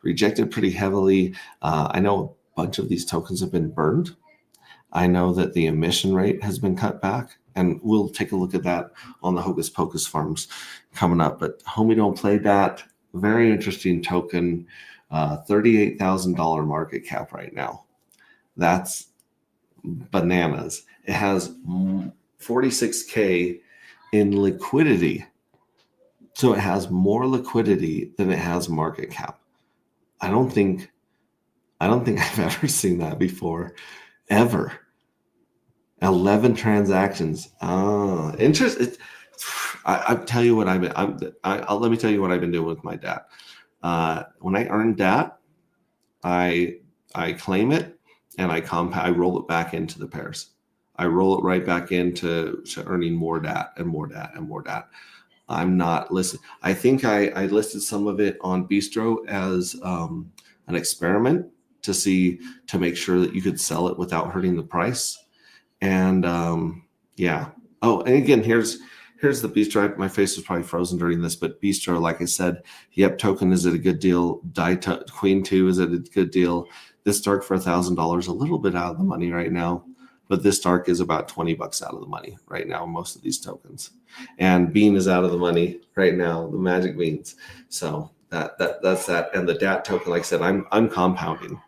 rejected pretty heavily. I know a bunch of these tokens have been burned. I know that the emission rate has been cut back, and we'll take a look at that on the Hocus Pocus farms coming up. But Homie Don't Play that, very interesting token, $38,000 market cap right now. That's bananas. It has 46K in liquidity. So it has more liquidity than it has market cap. I don't think I've ever seen that before, ever. 11 transactions. Interesting. I tell you what let me tell you what I've been doing with my DAT. When I earn DAT, I claim it and I roll it back into the pairs. I roll it right back into earning more DAT and more DAT and more DAT. I'm not listed. I think I listed some of it on Bistro as an experiment to make sure that you could sell it without hurting the price. And yeah. Oh, and again, here's the Bistro. My face was probably frozen during this, but Bistro, like I said, Yep token, is it a good deal? Queen 2, is it a good deal? This Dark for $1,000, a little bit out of the money right now, but this Dark is about $20 out of the money right now. Most of these tokens, and Bean is out of the money right now. The Magic Beans. So that's that. And the DAT token, like I said, I'm compounding.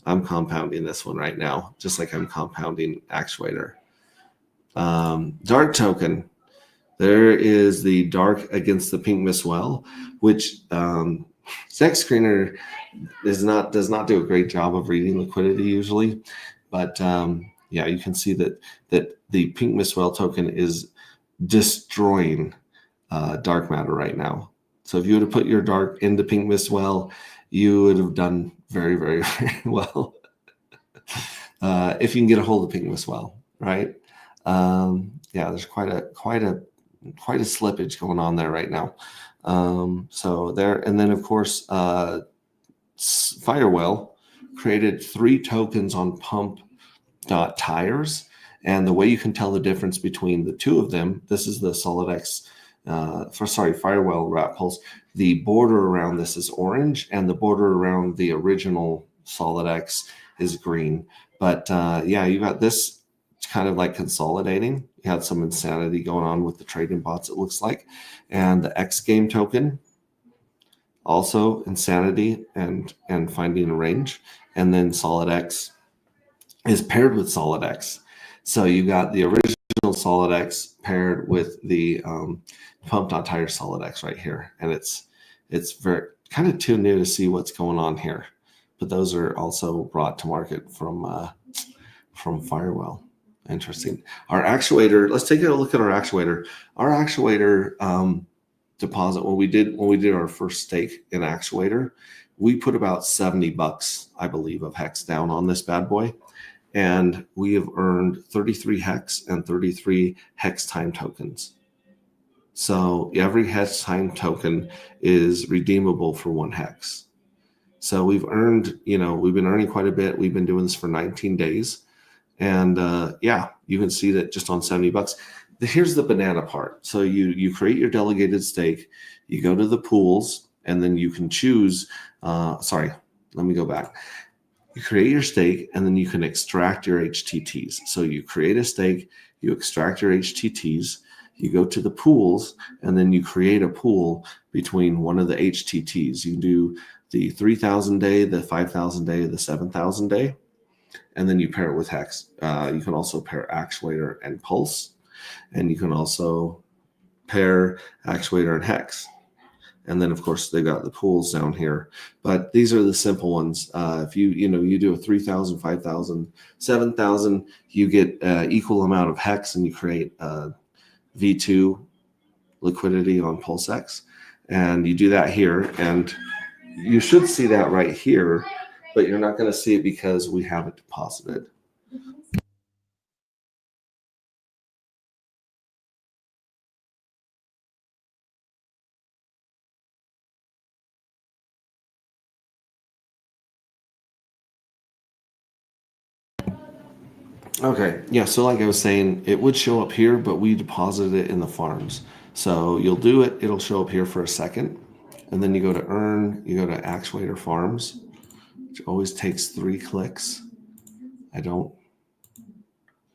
I'm compounding this one right now, just like I'm compounding Actuator. Dark token. There is the Dark against the Pink Miss Well, which Zex Screener does not do a great job of reading liquidity usually, but yeah, you can see that the Pink Miss Well token is destroying dark matter right now. So if you would have put your Dark into Pink Miss Well, you would have done very, very, very well. If you can get a hold of Pink Miss Well, right? Yeah, there's quite a slippage going on there right now. So there, and then of course, Firewell created 3 tokens on pump.tires, and the way you can tell the difference between the 2 of them, this is the SolidX, Firewell Rat Pulse. The border around this is orange, and the border around the original SolidX is green. But yeah, you got this kind of like consolidating. You had some insanity going on with the trading bots, it looks like. And the X Game token, also insanity and finding a range. And then SolidX is paired with SolidX. So you got the original SolidX paired with the pump.tire SolidX right here. And it's very kind of too new to see what's going on here. But those are also brought to market from Firewell. Interesting. Our actuator, let's take a look at our actuator. Our actuator deposit, when we did our first stake in actuator, we put about $70, I believe, of hex down on this bad boy. And we have earned 33 hex and 33 hex time tokens. So every hex time token is redeemable for 1 hex. So we've earned, we've been earning quite a bit. We've been doing this for 19 days. And yeah, you can see that just on $70. here's the banana part. So you create your delegated stake, you go to the pools, and then you can choose. Sorry, let me go back. You create your stake, and then you can extract your HTTs. So you create a stake, you extract your HTTs, you go to the pools, and then you create a pool between one of the HTTs. You do the 3,000 day, the 5,000 day, the 7,000 day, and then you pair it with Hex. You can also pair Actuator and Pulse. And you can also pair Actuator and Hex. And then, of course, they've got the pools down here. But these are the simple ones. If you do a 3,000, 5,000, 7,000, you get equal amount of Hex, and you create V2 liquidity on PulseX. And you do that here. And you should see that right here, but you're not going to see it because we have it deposited. Okay, yeah, so like I was saying, it would show up here, but we deposited it in the farms. So you'll do it, it'll show up here for a second, and then you go to earn, you go to Actuator Farms, which always takes 3 clicks. I don't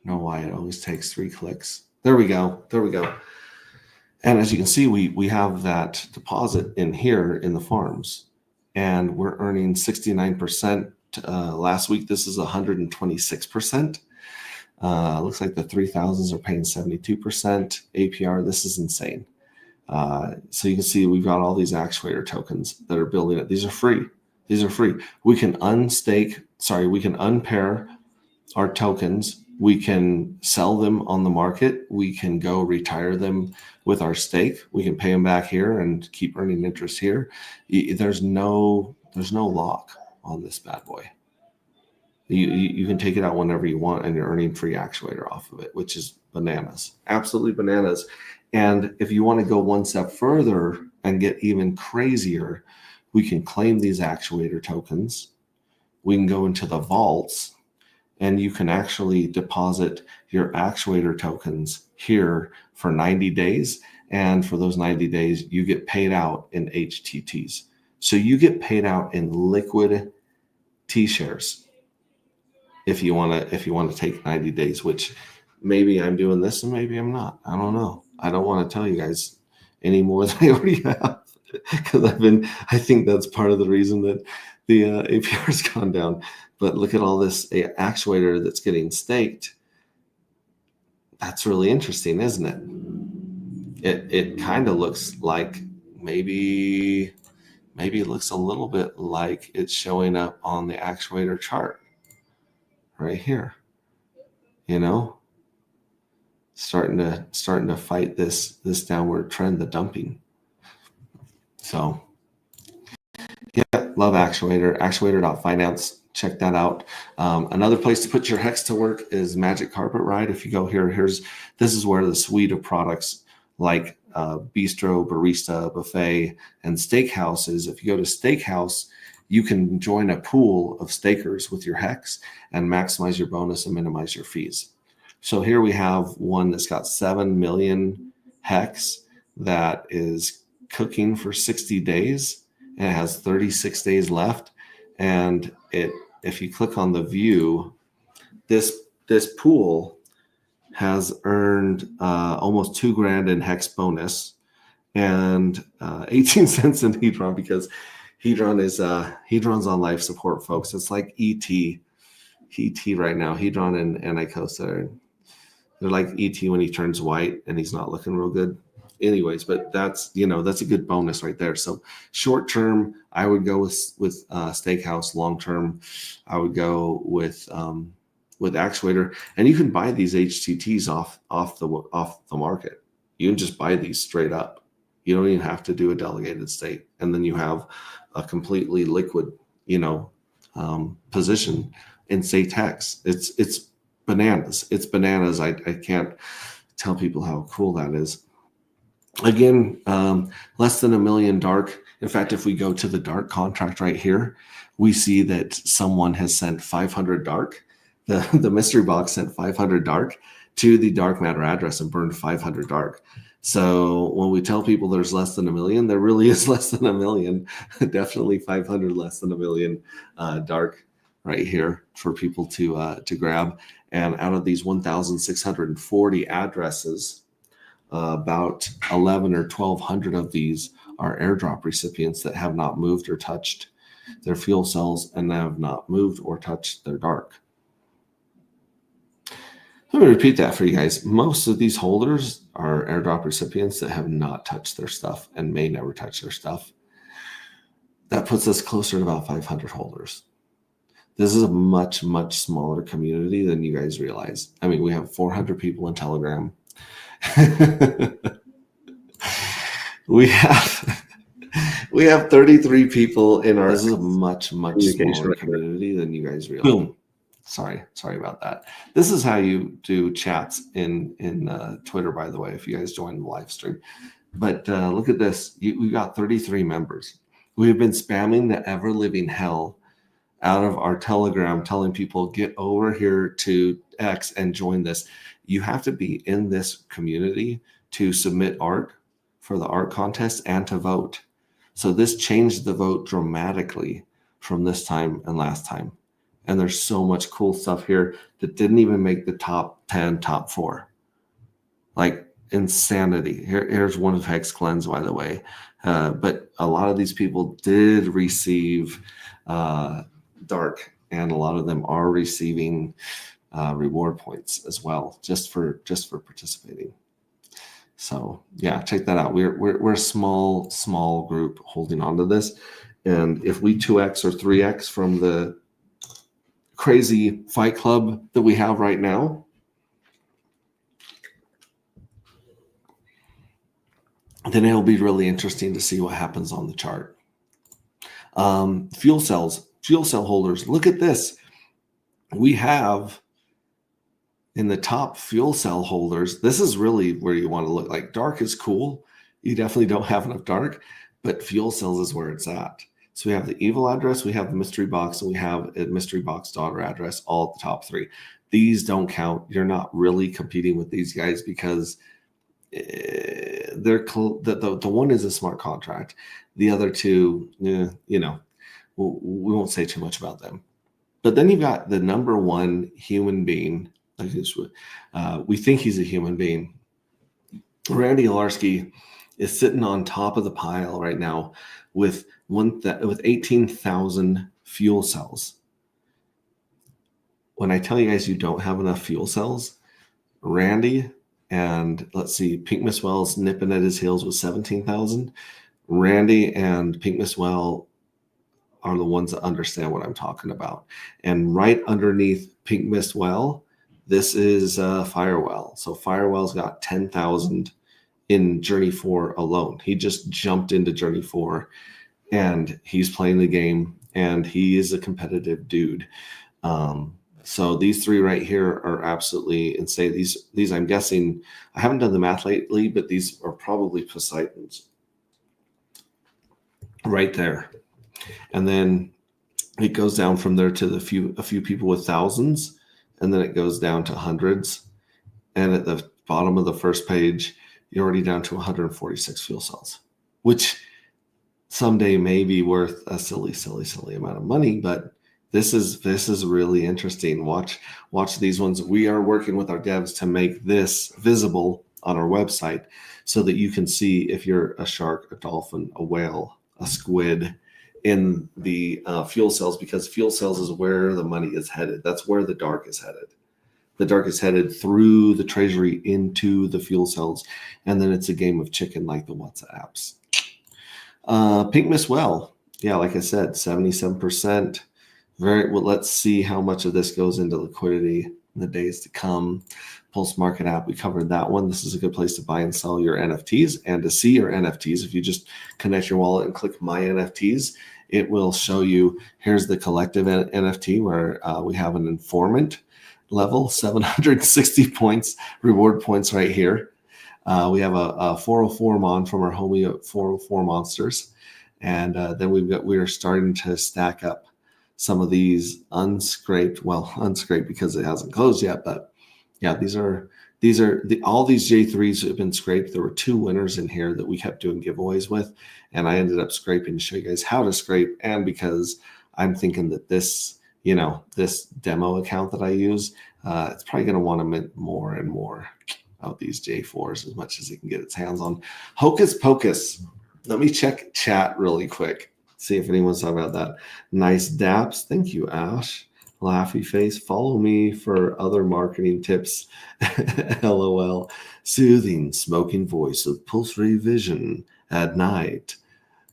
know why it always takes 3 clicks. There we go. And as you can see, we have that deposit in here in the farms, and we're earning 69%. Last week, this is 126%. Looks like the 3,000s are paying 72% APR. This is insane. So you can see we've got all these Actuator tokens that are building it. These are free. We can unpair our tokens. We can sell them on the market. We can go retire them with our stake. We can pay them back here and keep earning interest here. There's no lock on this bad boy. You can take it out whenever you want, and you're earning free Actuator off of it, which is bananas, absolutely bananas. And if you want to go one step further and get even crazier, we can claim these Actuator tokens. We can go into the vaults, and you can actually deposit your Actuator tokens here for 90 days. And for those 90 days, you get paid out in HTTs. So you get paid out in liquid T-shares. If you want to take 90 days, which maybe I'm doing this and maybe I'm not. I don't know. I don't want to tell you guys any more than I already have, because I think that's part of the reason that the APR has gone down. But look at all this Actuator that's getting staked. That's really interesting, isn't it? It kind of looks like maybe it looks a little bit like it's showing up on the Actuator chart. Right here, starting to fight this downward trend, the dumping. So yeah, love Actuator. Actuator.finance. Check that out. Another place to put your Hex to work is Magic Carpet Ride. If you go here, this is where the suite of products like Bistro, Barista, Buffet, and Steakhouse is. If you go to Steakhouse, you can join a pool of stakers with your Hex and maximize your bonus and minimize your fees. So here we have one that's got 7 million Hex that is cooking for 60 days and it has 36 days left. And if you click on the view, this pool has earned almost $2,000 in Hex bonus and 18 cents in Hedron, because Hedron's on life support, folks. It's like ET right now. Hedron and Icosa, they're like ET when he turns white and he's not looking real good. Anyways, but that's a good bonus right there. So short term, I would go with Steakhouse. Long term, I would go with Actuator. And you can buy these HTTs off the market. You can just buy these straight up. You don't even have to do a delegated state, and then you have a completely liquid, position in State Hex. It's bananas. It's bananas. I can't tell people how cool that is. Again, less than 1 million dark. In fact, if we go to the dark contract right here, we see that someone has sent 500 dark. The mystery box sent 500 dark to the dark matter address and burned 500 dark. So when we tell people there's less than a million, there really is less than a million. Definitely 500 less than a million dark right here for people to grab. And out of these 1,640 addresses, about 11 or 1,200 of these are airdrop recipients that have not moved or touched their fuel cells and have not moved or touched their dark. Let me repeat that for you guys. Most of these holders are airdrop recipients that have not touched their stuff and may never touch their stuff. That puts us closer to about 500 holders. This is a much, much smaller community than you guys realize. I mean, we have 400 people in Telegram. we have 33 people in our. This is a much, much smaller community than you guys realize. Boom. Sorry about that. This is how you do chats in Twitter, by the way, if you guys join the live stream. But look at this. We got 33 members. We've been spamming the ever living hell out of our Telegram, telling people, get over here to X and join this. You have to be in this community to submit art for the art contest and to vote. So this changed the vote dramatically from this time and last time. And there's so much cool stuff here that didn't even make the top 10, top 4. Like insanity. Here's one of Hex Cleanse, by the way. But a lot of these people did receive dark, and a lot of them are receiving reward points as well, just for participating. So yeah, check that out. We're a small group holding on to this, and if we 2x or 3x from the crazy fight club that we have right now, then it'll be really interesting to see what happens on the chart. Fuel cell holders, look at this. We have in the top fuel cell holders, this is really where you want to look. Like dark is cool. You definitely don't have enough dark, but fuel cells is where it's at. So we have the evil address, we have the mystery box, and we have a mystery box daughter address, all at the top 3. These don't count. You're not really competing with these guys because they're the one is a smart contract. The other two, we won't say too much about them. But then you've got the number 1 human being. We think he's a human being. Randy Olarski is sitting on top of the pile right now with 18,000 fuel cells. When I tell you guys you don't have enough fuel cells, Randy and let's see, Pink Miss Well's nipping at his heels with 17,000. Randy and Pink Miss Well are the ones that understand what I'm talking about. And right underneath Pink Miss Well, this is Firewell. So Firewell's got 10,000 in Journey 4 alone. He just jumped into Journey 4 and he's playing the game and he is a competitive dude. So these 3 right here are absolutely insane. These I'm guessing, I haven't done the math lately, but these are probably Poseidons right there. And then it goes down from there to a few people with thousands, and then it goes down to hundreds. And at the bottom of the first page, you're already down to 146 fuel cells, which someday may be worth a silly amount of money, but this is really interesting. Watch these ones. We are working with our devs to make this visible on our website so that you can see if you're a shark, a dolphin, a whale, a squid in the fuel cells, because fuel cells is where the money is headed. That's where the dark is headed. The dark is headed through the treasury into the fuel cells, and then it's a game of chicken like the WhatsApp apps. Pink Miss Well, yeah, like I said, 77%. Very well. Let's see how much of this goes into liquidity in the days to come. Pulse Market app, we covered that one. This is a good place to buy and sell your NFTs and to see your NFTs. If you just connect your wallet and click My NFTs, it will show you, here's the collective NFT where we have an informant level, 760 points, reward points right here. We have a 404 Mon from our homie 404 Monsters. And then we are starting to stack up some of these unscraped because it hasn't closed yet, but Yeah, all these J3s have been scraped. There were 2 winners in here that we kept doing giveaways with, and I ended up scraping to show you guys how to scrape. And because I'm thinking that this, this demo account that I use, it's probably going to want to mint more and more of these J4s as much as it can get its hands on. Hocus Pocus. Let me check chat really quick. See if anyone's talking about that. Nice daps. Thank you, Ash. Laughy face. Follow me for other marketing tips. LOL. Soothing, smoking voice of pulse-ray vision at night.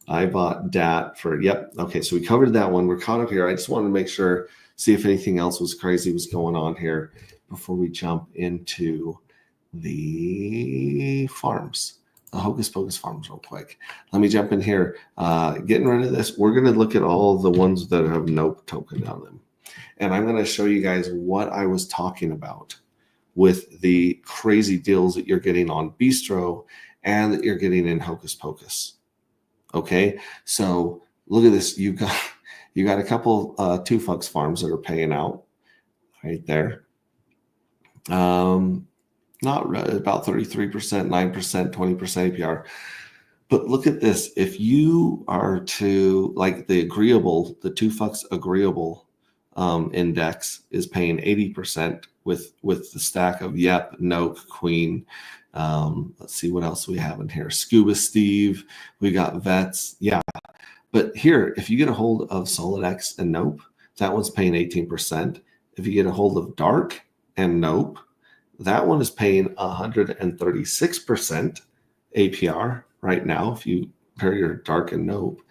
I bought DAT for, yep. Okay, so we covered that one. We're caught up here. I just wanted to make sure, see if anything else was crazy was going on here before we jump into the farms. The Hocus Pocus farms real quick. Let me jump in here. Getting rid of this, we're going to look at all the ones that have Nope token on them. And I'm going to show you guys what I was talking about with the crazy deals that you're getting on Bistro and that you're getting in Hocus Pocus. Okay, so look at this. You got a couple 2Fucks farms that are paying out right there. Not about 33%, 9%, 20% APR. But look at this. If you are to like the 2Fucks agreeable index is paying 80% with the stack of Yep, Nope, Queen. Let's see what else we have in here. Scuba Steve. We got Vets. Yeah. But here, if you get a hold of Solid X and Nope, that one's paying 18%. If you get a hold of Dark and Nope, that one is paying 136% APR right now if you pair your Dark and Nope.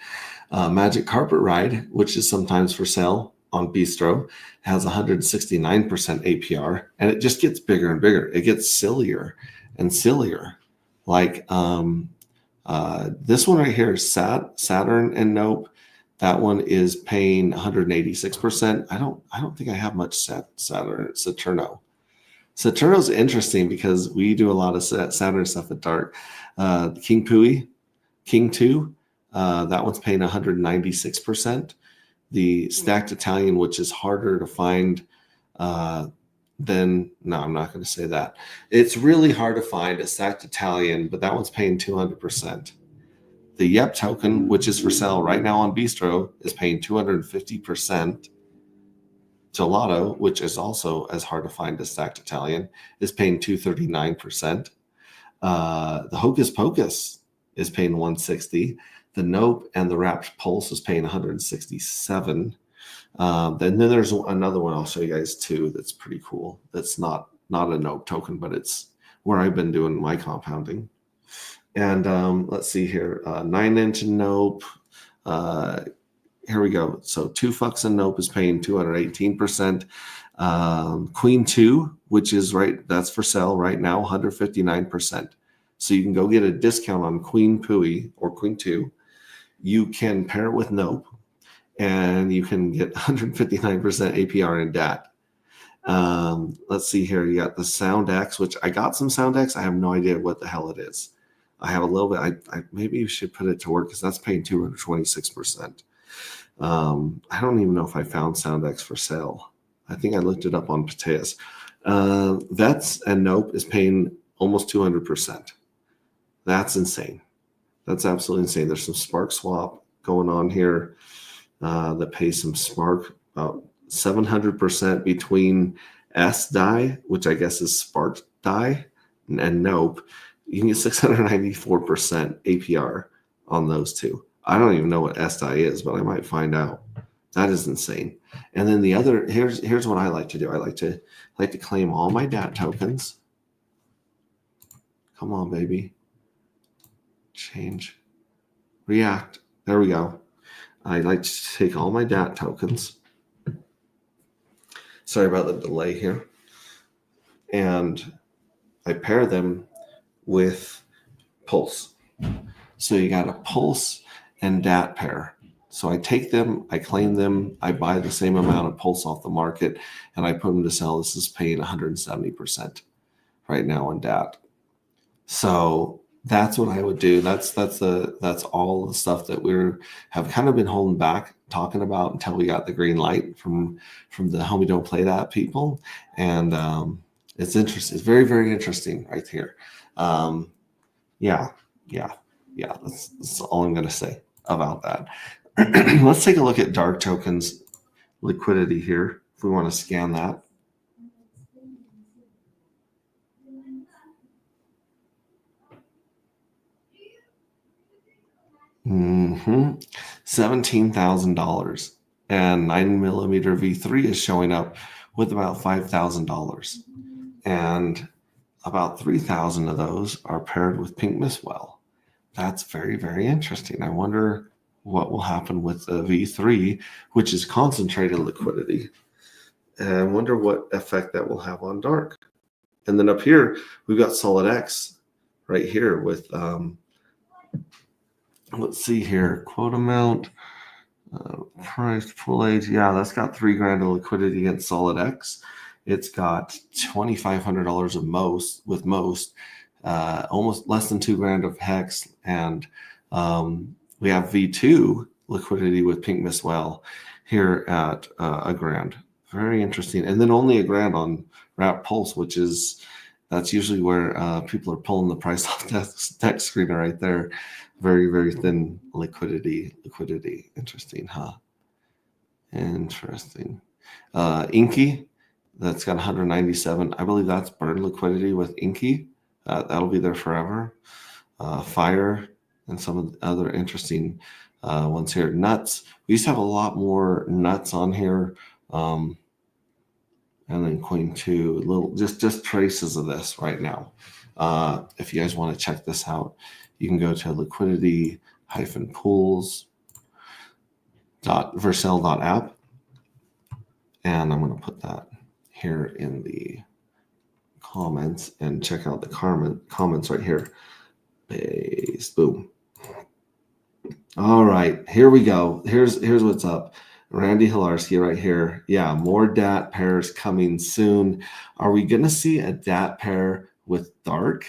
Magic Carpet Ride, which is sometimes for sale on Bistro, has 169% APR, and it just gets bigger and bigger. It gets sillier and sillier. Like this one right here is Saturn and Nope. That one is paying 186%. I don't think I have much Saturno. Saturno's interesting because we do a lot of Saturn stuff at Dark. King Pui, King 2, that one's paying 196%. The Stacked Italian, which is harder to find no, I'm not going to say that. It's really hard to find a Stacked Italian, but that one's paying 200%. The Yep token, which is for sale right now on Bistro, is paying 250%. Gelato, which is also as hard to find as Stacked Italian, is paying 239%. The Hocus Pocus is paying 160. The Nope and the Wrapped Pulse is paying 167. Then there's another one I'll show you guys too that's pretty cool. That's not a Nope token, but it's where I've been doing my compounding. And let's see here, 9-inch Nope. Here we go. So 2Fucks and Nope is paying 218%. Queen 2, which is that's for sale right now, 159%. So you can go get a discount on Queen Pui or Queen 2. You can pair it with Nope, and you can get 159% APR in DAT. Let's see here. You got the Sound X, which I got some Sound X. I have no idea what the hell it is. I have a little bit. I maybe you should put it to work because that's paying 226%. I don't even know if I found Sound X for sale. I think I looked it up on Pateas. Vets and Nope is paying almost 200%. That's insane. That's absolutely insane. There's some Spark Swap going on here that pays some Spark, about 700% between S-Die, which I guess is Spark Die, and Nope. You can get 694% APR on those two. I don't even know what S-Die is, but I might find out. That is insane. And then the other, here's what I like to do. I like to claim all my DAT tokens. Come on, baby. Change. React. There we go. I like to take all my DAT tokens. Sorry about the delay here. And I pair them with Pulse. So you got a Pulse and DAT pair. So I take them, I claim them, I buy the same amount of Pulse off the market, and I put them to sell. This is paying 170% right now on DAT. So that's what I would do. That's all the stuff that have kind of been holding back talking about until we got the green light from the Homie Don't Play That people. And It's interesting. It's very, very interesting right here. Yeah, yeah, yeah. That's all I'm going to say about that. Let's take a look at dark tokens liquidity here if we want to scan that. $17,000, and 9mm V3 is showing up with about $5,000, and about 3,000 of those are paired with Pink Mistwell. That's very, very interesting. I wonder what will happen with the V3, which is concentrated liquidity. And I wonder what effect that will have on dark. And then up here, we've got Solid X right here with, let's see here, quote amount, price, full age. Yeah, that's got $3,000 of liquidity against Solid X. It's got $2,500 of most, almost less than $2,000 of Hex, and we have V2 liquidity with Pink Mistwell here at $1,000. Very interesting, and then only $1,000 on Wrap Pulse, that's usually where people are pulling the price off tech screener right there. Very, very thin liquidity. Interesting, huh? Interesting. Inky, that's got 197. I believe that's burn liquidity with Inky. That'll be there forever. Fire and some of the other interesting ones here. Nuts. We used to have a lot more nuts on here. And then Queen 2, little just traces of this right now. If you guys want to check this out, you can go to liquidity-pools.vercel.app, and I'm going to put that here in the comments and check out the comments right here. Paste, boom. All right, here we go. Here's what's up. Randy Hilarski right here. Yeah, more DAT pairs coming soon. Are we going to see a DAT pair with dark?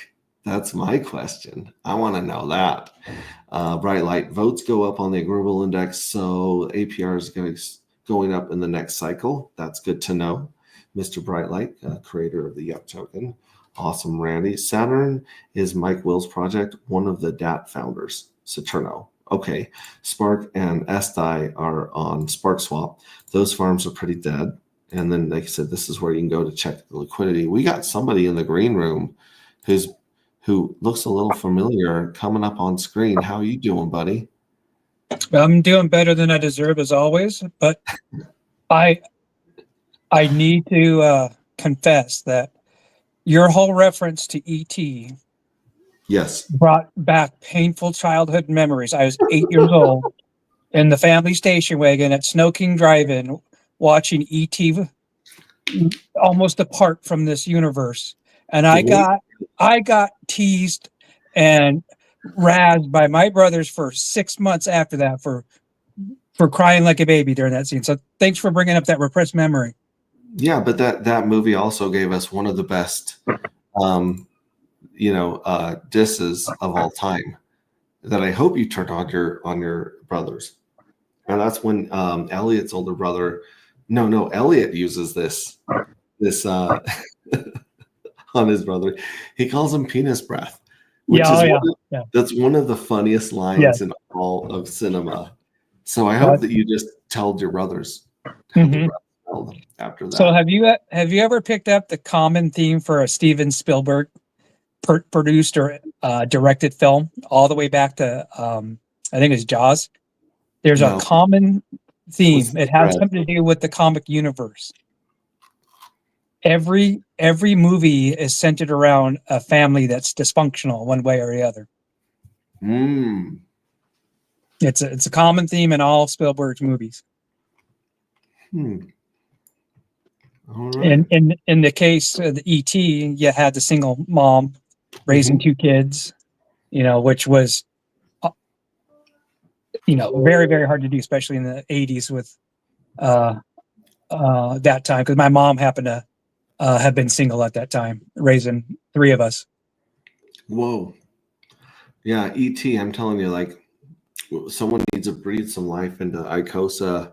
That's my question. I want to know that. Bright light votes go up on the agreeable index, so APR is going up in the next cycle. That's good to know. Mr. Brightlight, creator of the Yup token. Awesome, Randy. Saturn is Mike Will's project, one of the DAT founders, Saturno. Okay, Spark and SDI are on SparkSwap. Those farms are pretty dead. And then, like I said, this is where you can go to check the liquidity. We got somebody in the green room who looks a little familiar coming up on screen. How are you doing, buddy? I'm doing better than I deserve, as always. But I need to confess that your whole reference to ET Yes. brought back painful childhood memories. I was 8 years old in the family station wagon at Snow King Drive-In watching ET almost depart from this universe. And I got teased and razzed by my brothers for 6 months after that for crying like a baby during that scene. So thanks for bringing up that repressed memory. Yeah, but that movie also gave us one of the best disses of all time that I hope you turned on your brothers. And that's when Elliot's older brother, Elliot uses this on his brother. He calls him penis breath, that's one of the funniest lines in all of cinema. So I hope that you just told your brothers after that. So have you ever picked up the common theme for a Steven Spielberg produced or directed film all the way back to I think it's Jaws? There's a common theme. It has something to do with the comic universe. Every movie is centered around a family that's dysfunctional one way or the other. It's a common theme in all Spielberg's movies. All right. And in the case of the E.T., you had the single mom raising two kids, which was very, very hard to do, especially in the 80s with that time, because my mom happened to have been single at that time, raising three of us. Whoa. Yeah, E.T., I'm telling you, like, someone needs to breathe some life into Icosa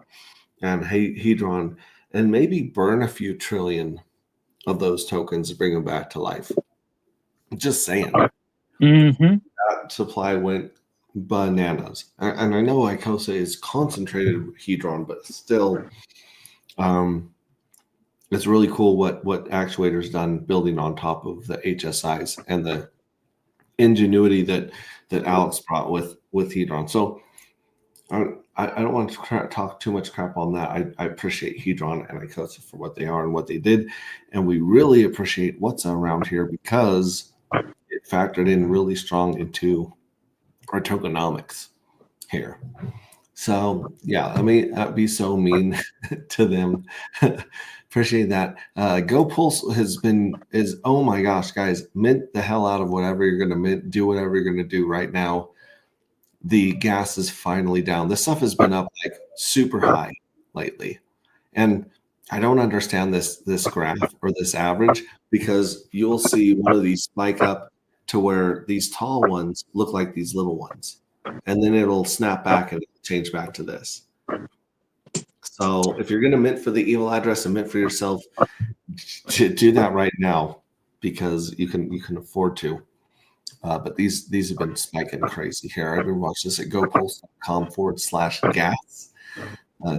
and Hedron and maybe burn a few trillion of those tokens to bring them back to life. Just saying. Mm-hmm. That supply went bananas. And I know Icosa is concentrated Hedron, but still, it's really cool what Actuator's done building on top of the HSIs and the ingenuity that Alex brought with Hedron. So I don't want to talk too much crap on that. I appreciate Hedron and Icosa for what they are and what they did. And we really appreciate what's around here because it factored in really strong into our tokenomics here. So yeah, let me not be so mean to them. Appreciate that. Go Pulse is oh my gosh, guys, mint the hell out of whatever you're gonna mint, do whatever you're gonna do right now. The gas is finally down. This stuff has been up like super high lately. And I don't understand this graph or this average because you'll see one of these spike up to where these tall ones look like these little ones. And then it'll snap back and change back to this. So if you're going to mint for the evil address and mint for yourself, to do that right now because you can afford to. But these have been spiking crazy here. I've been watching this at gopulse.com/gas.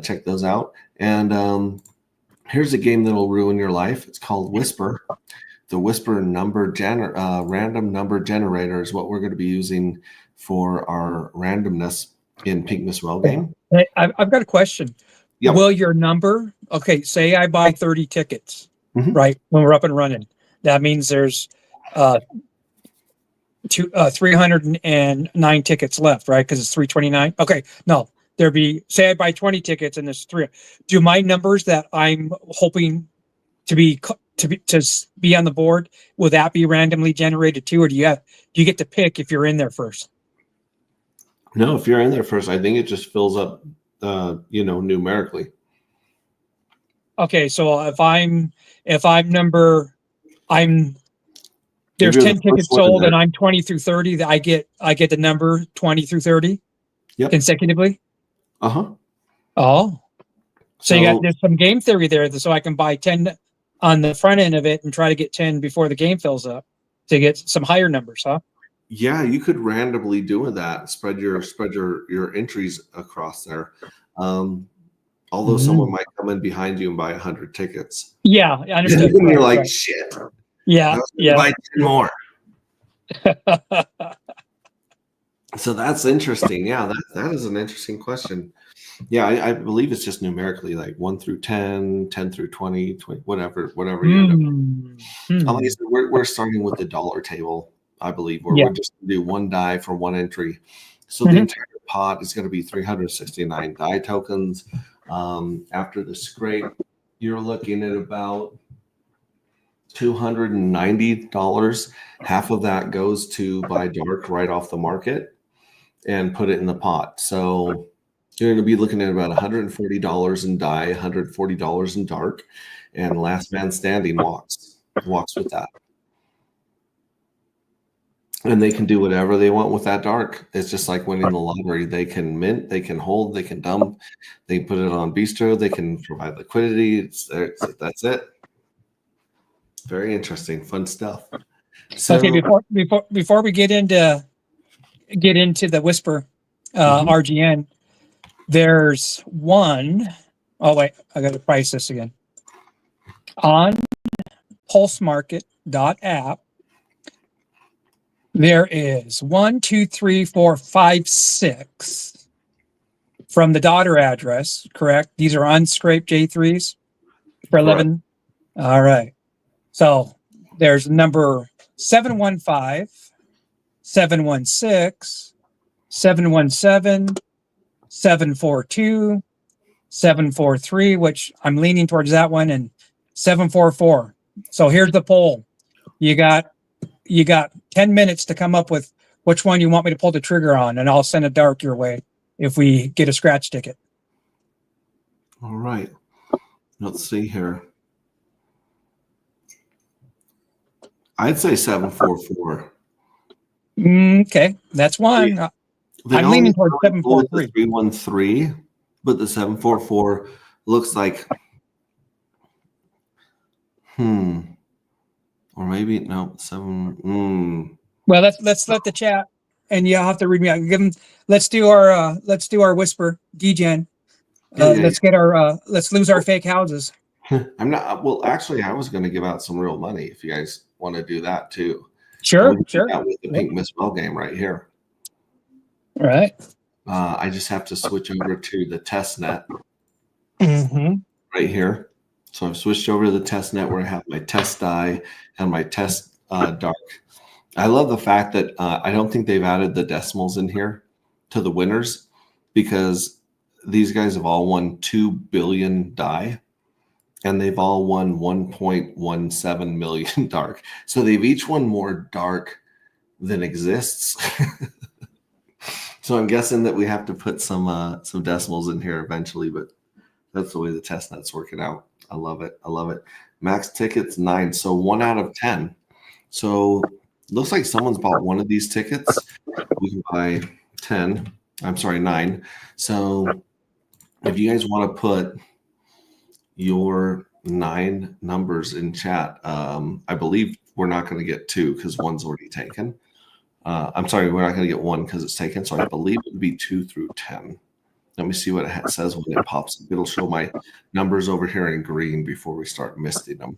Check those out. And here's a game that'll ruin your life. It's called Whisper. The Whisper random number generator is what we're going to be using for our randomness in Pink Miss Well game. Hey, I've got a question. Yep. Will your number, okay, say I buy 30 tickets, right, when we're up and running. That means there's 309 tickets left, right? Because it's 329. Okay, no, say I buy 20 tickets and there's 3. Do my numbers that I'm hoping to be on the board, will that be randomly generated too, or do you get to pick if you're in there first? No, if you're in there first, I think it just fills up, numerically. Okay, so if I'm there's 10 tickets sold and I'm 20 through 30, I get the number 20 through 30 consecutively. Oh, so there's some game theory there, so I can buy 10 on the front end of it and try to get 10 before the game fills up to get some higher numbers, huh? Yeah, you could randomly do that. Spread your entries across there. Although someone might come in behind you and buy 100 tickets. Yeah, I understand. And you're like, shit. Yeah, buy 10 more. So that's interesting. Yeah, that is an interesting question. Yeah, I believe it's just numerically like 1 through 10, 10 through 20, whatever you end up. Like I said, we're starting with the dollar table, I believe, where we're just going to do one die for one entry. So the entire pot is going to be 369 die tokens. After the scrape, you're looking at about $290. Half of that goes to buy dark right off the market and put it in the pot. So you're going to be looking at about $140 in die, $140 in dark, and last man standing walks with that. And they can do whatever they want with that dark. It's just like winning the lottery. They can mint, they can hold, they can dump, they put it on Bistro, they can provide liquidity. That's it. Very interesting, fun stuff. So, okay, before we get into the Whisper RGN, there's one. Oh wait, I got to price this again. On pulsemarket.app, there is 1, 2, 3, 4, 5, 6 from the daughter address, correct? These are unscraped J3s for 11. All right. So there's number 715, 716, 717, 742, 743, which I'm leaning towards that one, and 744. So here's the poll. You got 10 minutes to come up with which one you want me to pull the trigger on, and I'll send a dark your way if we get a scratch ticket. All right. Let's see here. I'd say 744. Okay, that's one. I'm leaning towards 743. 313, but the 744 looks like Or maybe no 7. Well, let's let the chat, and you'll have to read me out. Give them. Let's do our whisper, DGen. Yeah. Let's lose our fake houses. I'm not. Well, actually, I was going to give out some real money if you guys want to do that too. Sure, We can do sure. that with the Pink Miss Well game right here. All right. I just have to switch over to the test net Mm-hmm. right here. So I've switched over to the test net where I have my test die and my test dark. I love the fact that I don't think they've added the decimals in here to the winners because these guys have all won 2 billion die and they've all won 1.17 million dark. So they've each won more dark than exists. So I'm guessing that we have to put some decimals in here eventually, but that's the way the test net's working out. I love it. I love it. Max tickets 9. So 1 out of 10. So looks like someone's bought one of these tickets. We can buy 10. I'm sorry, 9. So if you guys want to put your 9 numbers in chat, I believe we're not going to get 2 because 1's already taken. I'm sorry, we're not going to get 1 because it's taken. So I believe it would be 2 through 10. Let me see what it says when it pops up. It'll show my numbers over here in green before we start misting them.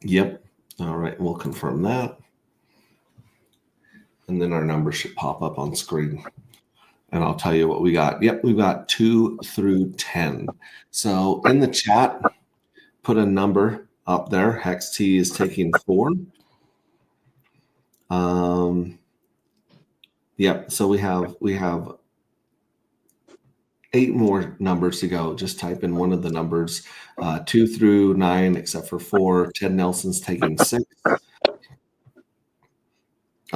Yep. All right. We'll confirm that. And then our numbers should pop up on screen. And I'll tell you what we got. Yep. We've got 2 through 10. So in the chat, put a number up there. Hex T is taking 4. Yep. So we have 8 more numbers to go. Just type in one of the numbers, 2 through 9, except for 4. Ted Nelson's taking 6. I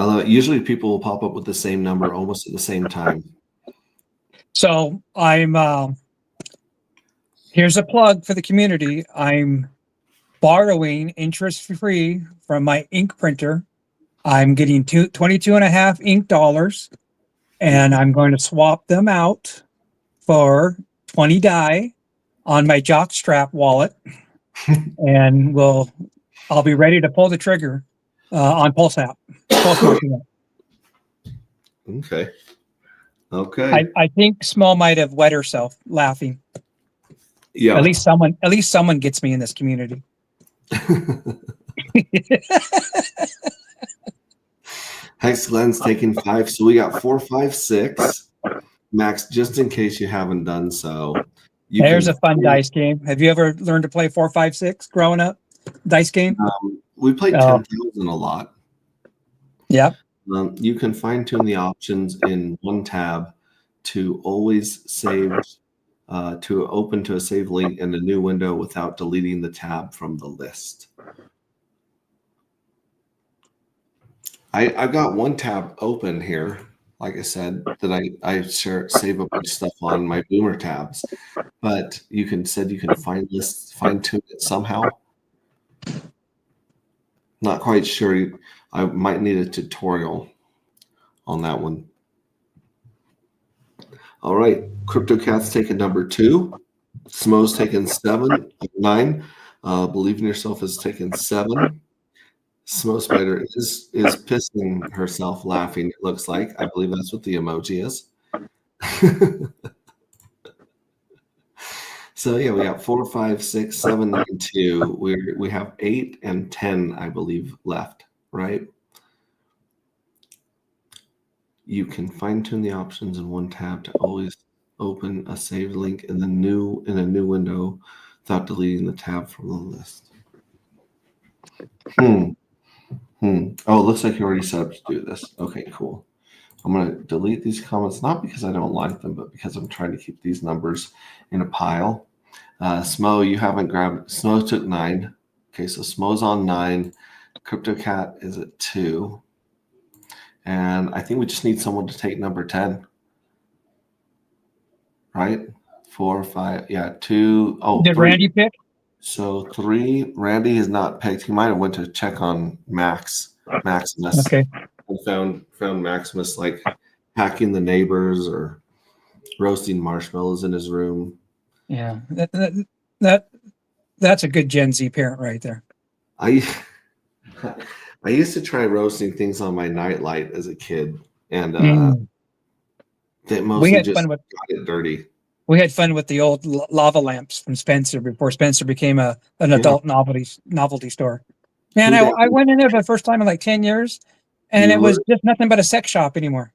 love it. Usually people will pop up with the same number almost at the same time. So I'm here's a plug for the community. I'm borrowing interest-free from my ink printer. I'm getting 22.5 ink dollars, and I'm going to swap them out for 20 die on my Jockstrap wallet, and I'll be ready to pull the trigger on Pulse app. Okay. Okay. I think Small might have wet herself laughing. Yeah. At least someone gets me in this community. Hex Glenn's taking 5. So we got 4, 5, 6. Max, just in case you haven't done so. There's a fun dice game. Have you ever learned to play 4, 5, 6 growing up? Dice game? We played 10,000 a lot. Yep. You can fine tune the options in one tab to always save, to open to a save link in a new window without deleting the tab from the list. I've got one tab open here, like I said, that I save a bunch of stuff on my Boomer tabs, but you can fine tune it somehow. Not quite sure. I might need a tutorial on that one. All right, CryptoCat's taking number 2. Smo's taking 7, 9. Believe in Yourself is taking 7. Smo Spider is pissing herself laughing, it looks like. I believe that's what the emoji is. So yeah, we got 4, 5, 6, 7, 9, 2. We have 8 and 10, I believe, left, right? You can fine tune the options in one tab to always open a saved link in a new window without deleting the tab from the list. Oh, it looks like you already set up to do this. Okay, cool. I'm going to delete these comments, not because I don't like them, but because I'm trying to keep these numbers in a pile. Smo, you haven't grabbed. Smo took 9. Okay, so Smo's on 9. CryptoCat is at 2. And I think we just need someone to take number 10. Right? 4, 5, yeah, 2. Oh, did 3. Randy pick? So 3. Randy has not picked. He might have went to check on Maximus. Okay. And found Maximus like hacking the neighbors or roasting marshmallows in his room. Yeah. That That's a good Gen Z parent right there. I I used to try roasting things on my nightlight as a kid, and they We mostly had just fun with got it dirty. we had fun with the old lava lamps from Spencer before Spencer became an Yeah. adult novelty store. Man, Who I dat? went in there for the first time in like 10 years, and it was Bueller? just nothing but a sex shop anymore.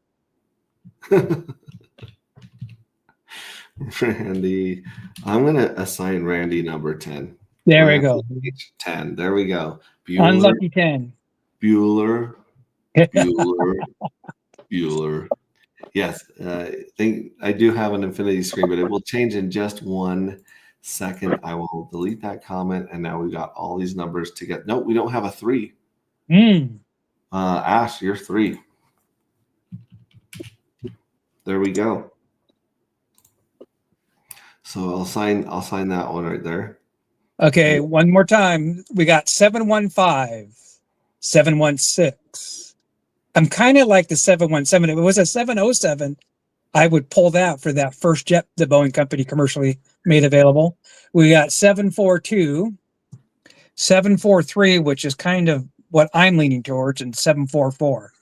Randy, I'm gonna assign Randy number 10. There we Randy go. H10. There we go. Bueller, Unlucky 10. Bueller, Bueller. Yes, I do have an infinity screen, but it will change in just 1 second. I will delete that comment, and now we got all these numbers to get. No, we don't have a 3. Ash, you're 3. There we go. So I'll sign that one right there. Okay, one more time. We got 715, 716. I'm kind of like the 717. If it was a 707, I would pull that for that first jet the Boeing company commercially made available. We got 742, 743, which is kind of what I'm leaning towards, and 744.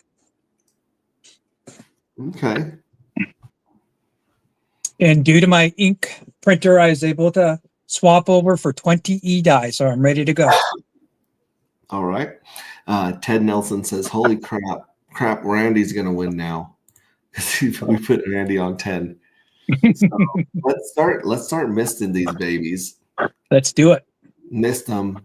Okay. And due to my ink printer, I was able to swap over for 20 E-die, so I'm ready to go. All right. Ted Nelson says, "Holy crap! Randy's gonna win now." We put Randy on 10. So let's start misting these babies. Let's do it. Missed them.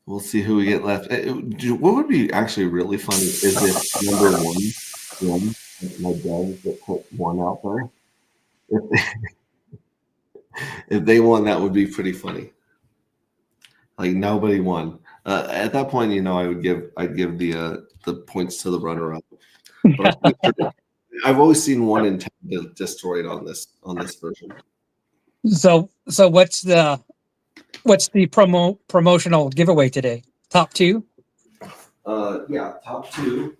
We'll see who we get left. What would be actually really funny is if number one, my dad that put 1 out there. If they won, that would be pretty funny. Like nobody won. At that point, I'd give the points to the runner-up. But I've always seen 1 in 10 destroyed on this version. So what's the promotional giveaway today? Top 2? Yeah, top 2.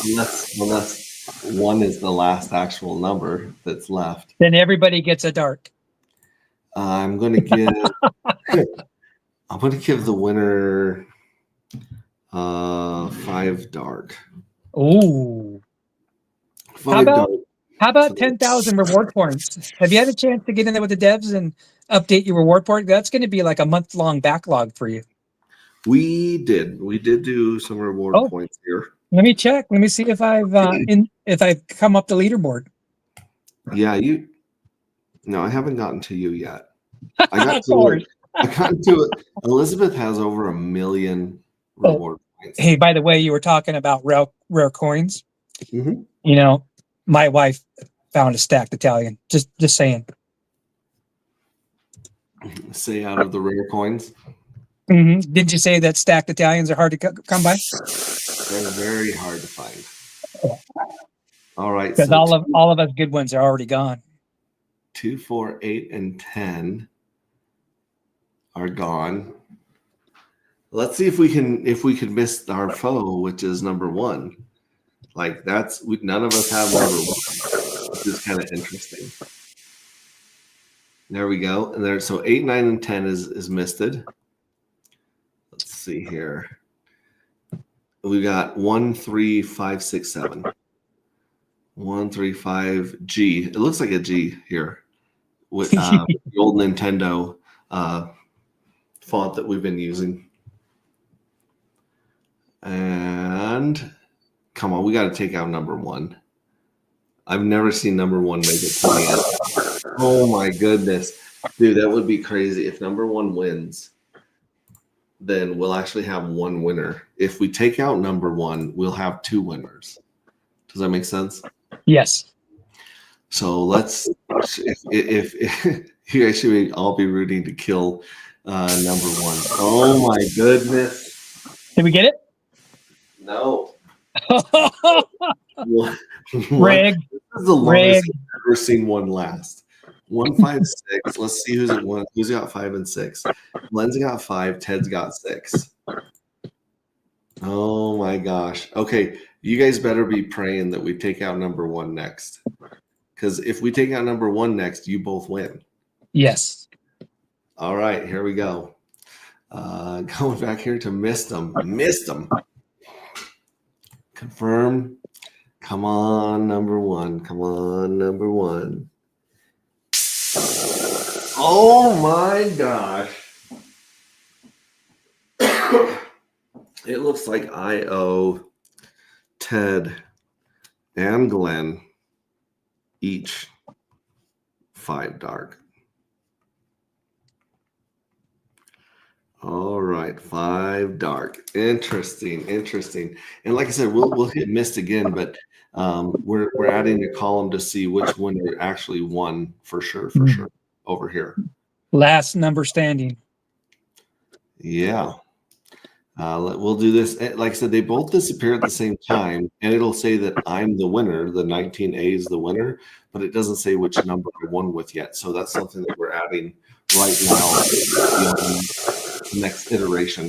Unless 1 is the last actual number that's left. Then everybody gets a dart. I'm going to give the winner 5 dark. Ooh. 5 dark. How about 10,000 reward points? Have you had a chance to get in there with the devs and update your reward point? That's going to be like a month-long backlog for you. We did do some reward points here. Let me check. Let me see if I've come up the leaderboard. Yeah, No, I haven't gotten to you yet. I got to it. Elizabeth has over 1 million reward points. Hey, by the way, you were talking about rare coins. Mm-hmm. My wife found a stacked Italian. Just saying. Say out of the rare coins. Mm-hmm. Didn't you say that stacked Italians are hard to come by? They're very hard to find. All right. Because all of us good ones are already gone. 2, 4, 8, and 10 are gone. Let's see if we can miss our foe, which is number 1. Like none of us have number 1, which is kind of interesting. There we go. And so 8, 9, and 10 is misted. Let's see here. We got 1, 3, 5, 6, 7. 1, 3, 5 G. It looks like a G here with the old Nintendo font that we've been using. And come on, we got to take out number 1. I've never seen number 1 make it to the end. Oh my goodness, dude, that would be crazy if number 1 wins. Then we'll actually have 1 winner. If we take out number 1, we'll have 2 winners. Does that make sense? Yes. So let's, if you guys should all be rooting to kill number 1. Oh my goodness. Did we get it? No. Rig. This is the longest I've ever seen one last. 1, 5, 6. Let's see who's got 5 and 6. Glenn's got 5. Ted's got 6. Oh my gosh. Okay, you guys better be praying that we take out number 1 next. Because if we take out number 1 next, you both win. Yes. All right, here we go. Going back here to missed them. Confirm. Come on, number one. Come on, number one. Oh my gosh. It looks like I owe Ted and Glenn each 5 dark. All right, 5 dark. Interesting. And like I said, we'll hit missed again, but we're adding a column to see which winner actually won for sure over here. Last number standing. Yeah. We'll do this. Like I said, they both disappear at the same time, and it'll say that I'm the winner. The 19A is the winner, but it doesn't say which number I won with yet. So that's something that we're adding right now. The next iteration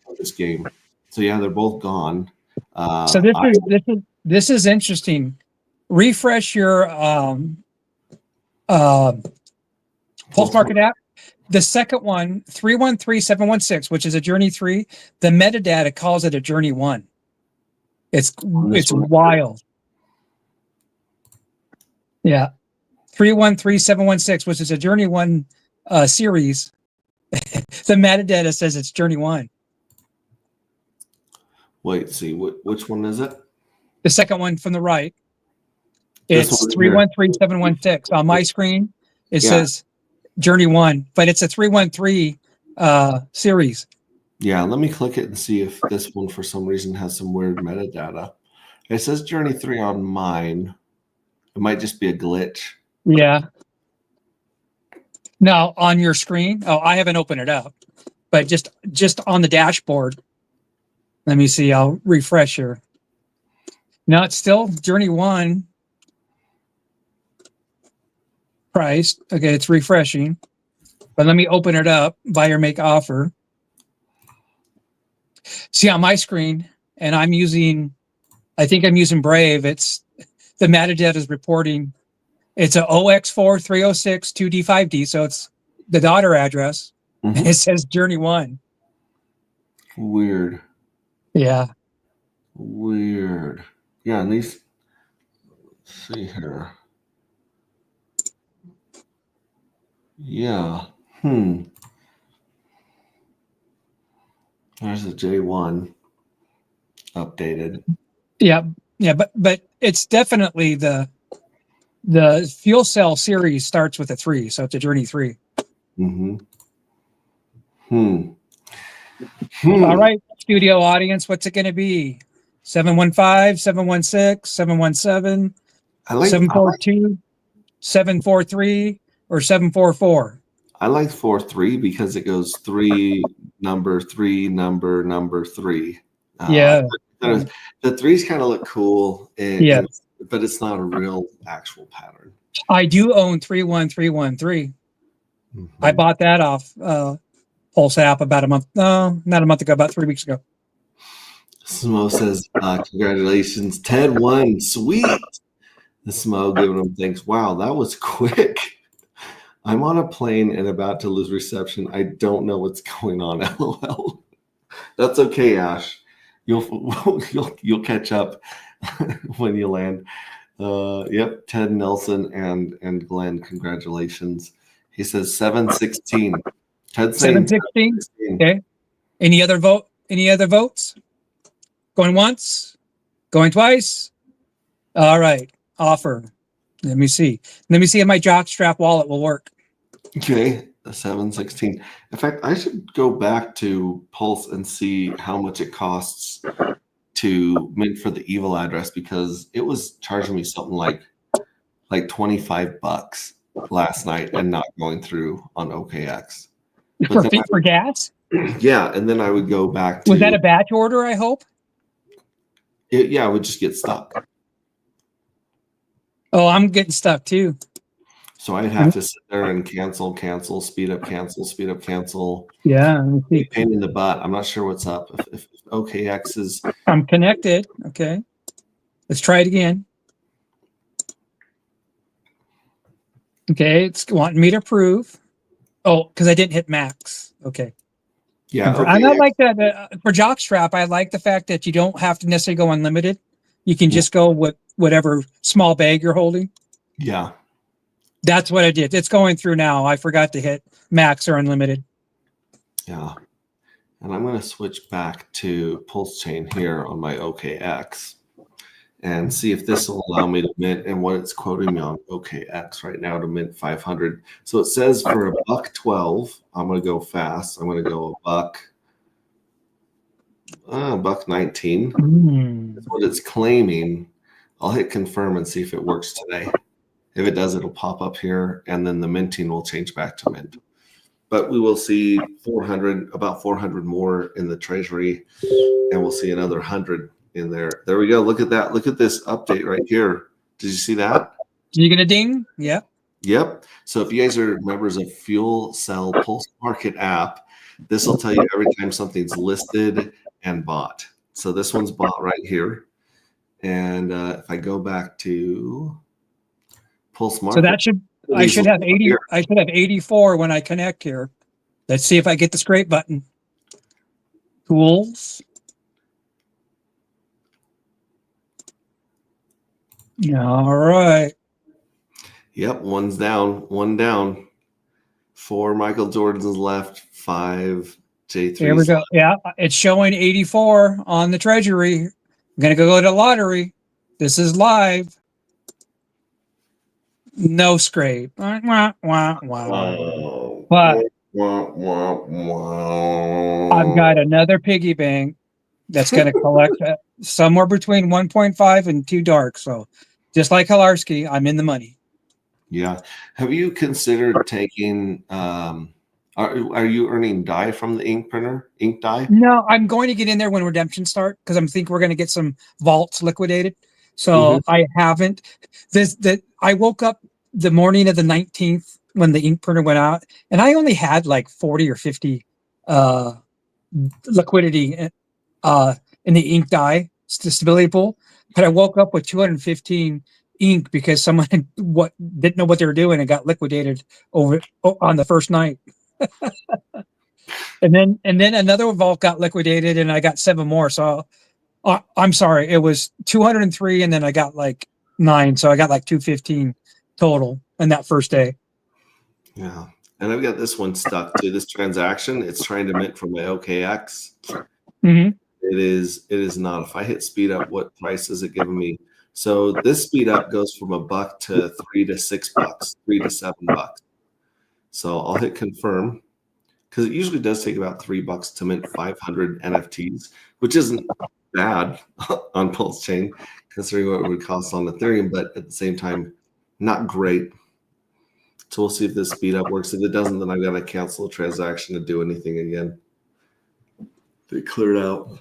of this game. So yeah, they're both gone. So this is interesting. Refresh your Pulse Market app. The second one, 313716, which is a Journey 3, the metadata calls it a Journey 1. It's wild. Yeah. 313716, which is a Journey 1 series. The metadata says it's Journey 1. Wait, see, which one is it? The second one from the right. This It's one here. 313716. On my screen, it says Journey 1, but it's a 313 series. Yeah, let me click it and see if this one for some reason has some weird metadata. It says Journey 3 on mine. It might just be a glitch. Yeah. Now on your screen, I haven't opened it up, but just on the dashboard. Let me see. I'll refresh here. Now it's still Journey 1 price. Okay, it's refreshing. But let me open it up. Buy or make offer. See on my screen, and I think I'm using Brave. It's the metadata is reporting. It's a OX4 306 2D5D, so it's the daughter address. Mhm. And it says Journey 1. Weird. Yeah. Weird. Yeah, at least let's see here. Yeah. There's a J1 updated. Yeah, but it's definitely the fuel cell series starts with a 3, so it's a Journey 3. All right, studio audience, what's it going to be? 715, 716, 717, 742, 743, or 744? I like 4-3 because it goes 3 number 3 number 3. Yeah. The 3s kind of look cool, but it's not a real actual pattern. I do own 31313. I bought that off Pulse app about a month. No, not a month ago, about 3 weeks ago. Smo says, congratulations, Ted won. Sweet. The Smo giving him thanks. Wow, that was quick. I'm on a plane and about to lose reception. I don't know what's going on. LOL. That's okay, Ash. You'll catch up when you land. Yep, Ted Nelson and Glenn, congratulations. He says 716. Ted's saying 716. Okay. Any other votes? Going once? Going twice? All right. Offer. Let me see if my jockstrap wallet will work. Okay, 716. In fact, I should go back to Pulse and see how much it costs to mint for the evil address, because it was charging me something like $25 last night and not going through on OKX. For gas? Yeah, and then I would go back to. Was that a batch order, I hope? I would just get stuck. Oh, I'm getting stuck too. So I'd have to sit there and cancel, speed up, cancel. Yeah. Let me see. Pain in the butt. I'm not sure what's up. If OKX is. I'm connected. Okay. Let's try it again. Okay, it's wanting me to prove. Oh, because I didn't hit max. Okay. Yeah. And I like that for jockstrap. I like the fact that you don't have to necessarily go unlimited. You can just go with whatever small bag you're holding. Yeah. That's what I did. It's going through now. I forgot to hit max or unlimited. Yeah. And I'm going to switch back to pulse chain here on my OKX and see if this will allow me to mint and what it's quoting me on OKX right now to mint 500. So it says for $1.12, I'm going to go fast. I'm going to go $1.19. That's what it's claiming. I'll hit confirm and see if it works today. If it does, it'll pop up here, and then the minting will change back to mint. But we will see about 400 more in the treasury, and we'll see another 100 in there. There we go. Look at that. Look at this update right here. Did you see that? You get a ding? Yeah. Yep. So if you guys are members of Fuel Cell Pulse Market app, this will tell you every time something's listed and bought. So this one's bought right here. And if I go back to Pulse Market, So that I should have 80. I should have 84 when I connect here. Let's see if I get the scrape button. Tools. All right. Yep, one's down, one down. 4 Michael Jordans left, 5 J3. There we go. Yeah, it's showing 84 on the treasury. I'm gonna go to lottery. This is live. No scrape. Wah, wah, wah. Oh. But Wah, wah, wah. I've got another piggy bank that's going to collect somewhere between 1.5 and 2 dark. So just like Halarski, I'm in the money. Yeah. Have you considered taking are you earning dye from the ink printer? Ink dye? No, I'm going to get in there when redemption start because I think we're going to get some vaults liquidated. So I haven't. I woke up the morning of the 19th when the ink printer went out, and I only had like 40 or 50 liquidity in the ink dye stability pool. But I woke up with 215 ink because someone didn't know what they were doing and got liquidated on the first night. and then another vault got liquidated, and I got 7 more. So I'm sorry, it was 203, and then I got like 9, so I got like 215 total in that first day. Yeah, and I've got this one stuck to this transaction. It's trying to mint from my OKX. Mm-hmm. It is not. If I hit speed up, what price is it giving me? So this speed up goes from $1 to $3 to $6, $3 to $7. So I'll hit confirm because it usually does take about $3 to mint 500 NFTs, which isn't bad on Pulse Chain considering what it would cost on Ethereum, but at the same time, not great. So we'll see if this speed up works. If it doesn't, then I've got to cancel a transaction to do anything again. They cleared out.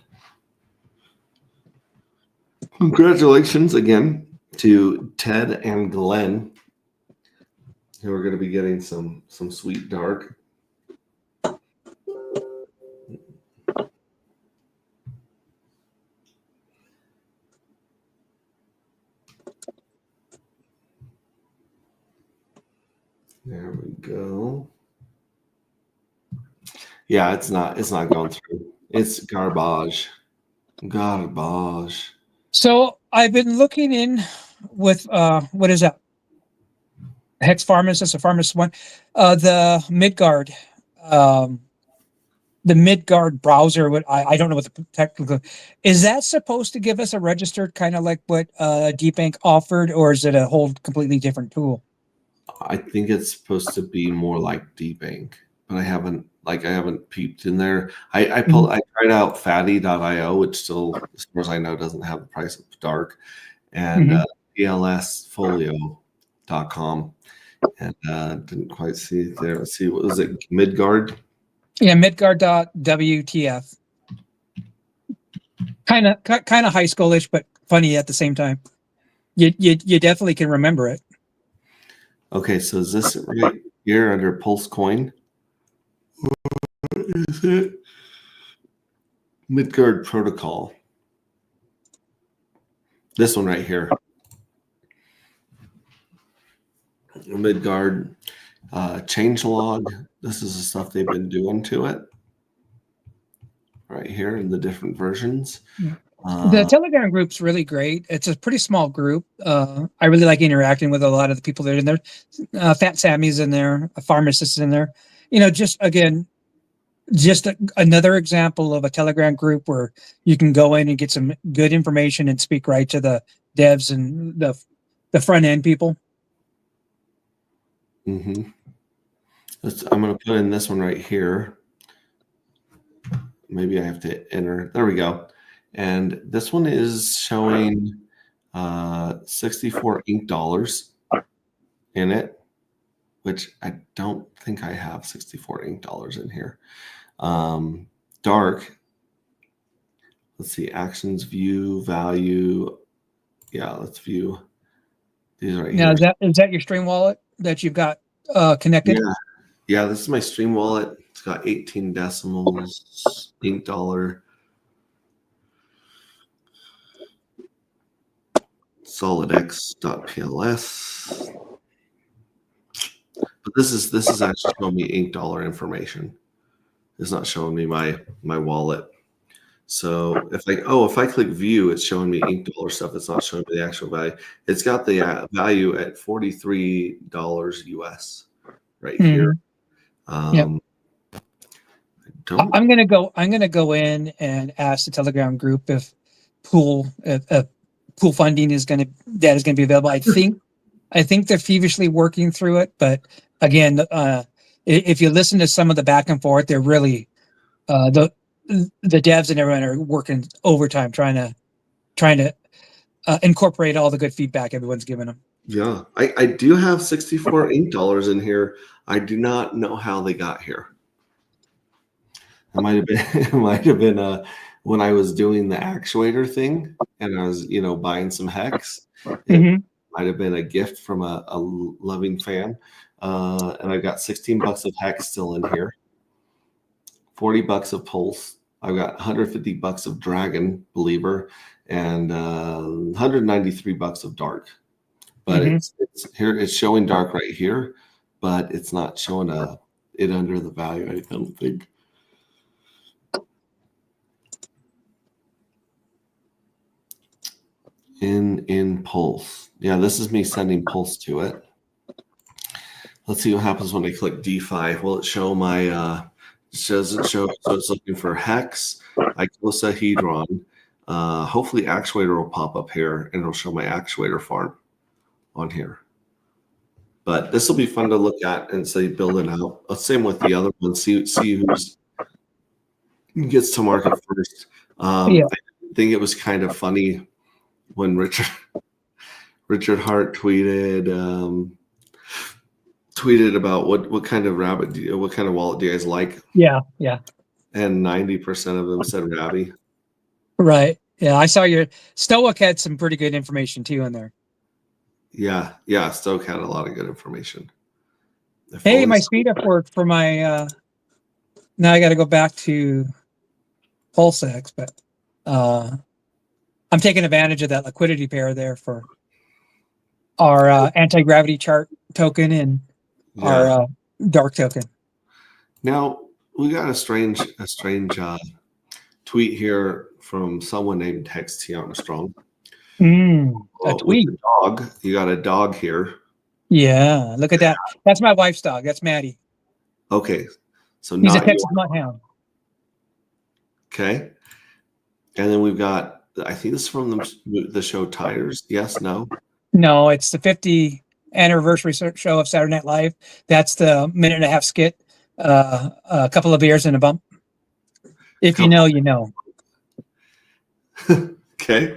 Congratulations again to Ted and Glenn, who are going to be getting some sweet dark. There we go. Yeah, it's not going through. It's garbage. Garbage. So I've been looking in with what is that? Hex Pharmacist, a Pharmacist one, the Midgard, the Midgard browser. What I don't know what the technical is. That supposed to give us a registered kind of like what DBank offered, or is it a whole completely different tool? I think it's supposed to be more like DBank, but I haven't peeped in there. I tried out fatty.io, which still, as far as I know, doesn't have the price of dark, and plsfolio.com, and didn't quite see it there. Let's see, what was it? Midgard? Yeah, Midgard.wtf. Kind of high schoolish, but funny at the same time. You definitely can remember it. Okay, so is this right here under Pulse Coin? What is it? Midgard Protocol. This one right here. Midgard changelog. This is the stuff they've been doing to it right here in the different versions. The Telegram group's really great. It's a pretty small group. I really like interacting with a lot of the people that are in there. Fat Sammy's in there, a pharmacist is in there. Just again, another example of a Telegram group where you can go in and get some good information and speak right to the devs and the front end people. I'm going to put in this one right here. Maybe I have to enter. There we go. And this one is showing 64 ink dollars in it, which I don't think I have 64 ink dollars in here. Dark. Let's see. Actions, view, value. Yeah, let's view these right Now, here. is that your Stream wallet that you've got connected? Yeah, this is my Stream wallet. It's got 18 decimals, ink dollar. solidx.pls. But this is actually showing me ink dollar information. It's not showing me my wallet. So if I click view, it's showing me ink dollar stuff. It's not showing me the actual value. It's got the value at $43 US right here. Yep. I'm gonna go in and ask the Telegram group if pool funding is gonna be available. I think they're feverishly working through it, but again, if you listen to some of the back and forth, they're really the devs and everyone are working overtime trying to incorporate all the good feedback everyone's given them. Yeah, I do have 64 ink dollars in here. I do not know how they got here. It might have been when I was doing the actuator thing and I was buying some hex. It might have been a gift from a loving fan. And I've got 16 bucks of hex still in here, 40 bucks of pulse. I've got 150 bucks of dragon believer and 193 bucks of dark. But it's here. It's showing dark right here, but it's not showing it under the value. I don't think. In pulse. Yeah, this is me sending pulse to it. Let's see what happens when I click D5. Will it show my so it's looking for hex, icosahedron. Hopefully actuator will pop up here and it'll show my actuator farm on here. But this will be fun to look at and say build it out. Same with the other one. See who gets to market first. I think it was kind of funny when Richard Hart tweeted about what kind of what kind of wallet do you guys like? Yeah. And 90% of them said Rabby. Right. Yeah, I saw your Stoic had some pretty good information too in there. Yeah, Stoke had a lot of good information. Hey, my speed up worked for my now I got to go back to PulseX, but I'm taking advantage of that liquidity pair there for our anti-gravity chart token and our dark token. Now we got a strange tweet here from someone named Hex T Armstrong. A tweet. Dog. You got a dog here. Yeah, look at that. That's my wife's dog. That's Maddie. Okay, so he's a Texas Mutthound. Okay, and then we've got. I think this is from the show Tires. Yes, no. No, it's the 50th anniversary show of Saturday Night Live. That's the minute and a half skit. A couple of beers and a bump. If you know, you know. Okay.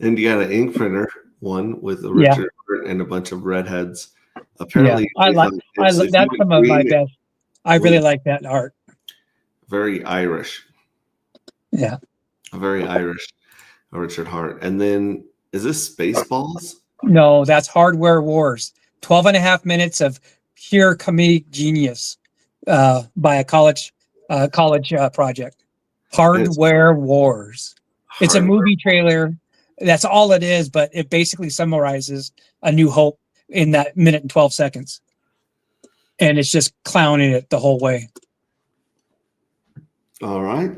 And you got an ink printer one with a Richard and a bunch of redheads. Apparently, I like that's some of my best. I really like that art. Very Irish. Yeah. A very Irish Richard Hart. And then is this Spaceballs? No, that's Hardware Wars. 12 and a half minutes of pure comedic genius by a college project. Hardware Wars. It's a movie trailer. That's all it is, but it basically summarizes A New Hope in that minute and 12 seconds. And it's just clowning it the whole way. All right.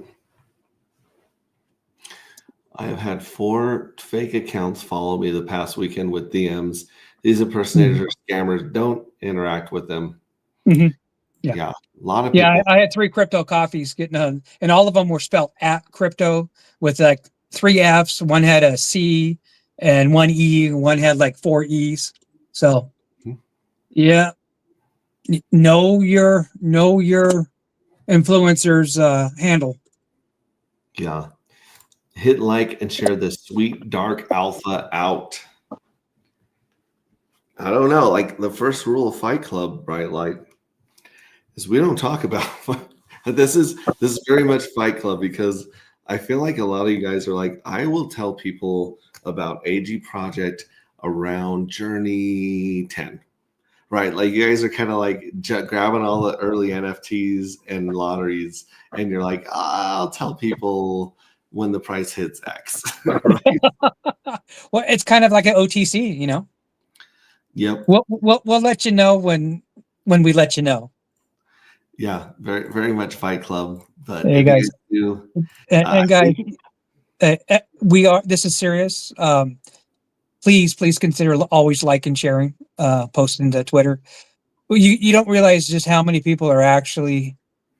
I have had 4 fake accounts follow me the past weekend with DMs. These impersonators are scammers. Don't interact with them. Mhm. Yeah. Yeah. A lot of people. Yeah, I had 3 crypto coffees getting on, and all of them were spelled at crypto with like 3 F's. One had a C and 1 E, and one had like 4 E's. So, yeah, know your influencer's handle. Yeah. Hit like and share this sweet dark alpha out. I don't know. Like the first rule of Fight Club, right? Like, is we don't talk about this is very much Fight Club, because I feel like a lot of you guys are like, I will tell people about AG Project around Journey 10. Right, like you guys are kind of like grabbing all the early NFTs and lotteries, and you're like, I'll tell people when the price hits X. Right? Well, it's kind of like an OTC, you know. Yep. We'll let you know when we let you know. Yeah, very very much Fight Club. But Hey guys, do, and guys, this is serious. Please consider always liking, sharing, posting to Twitter. You don't realize just how many people are actually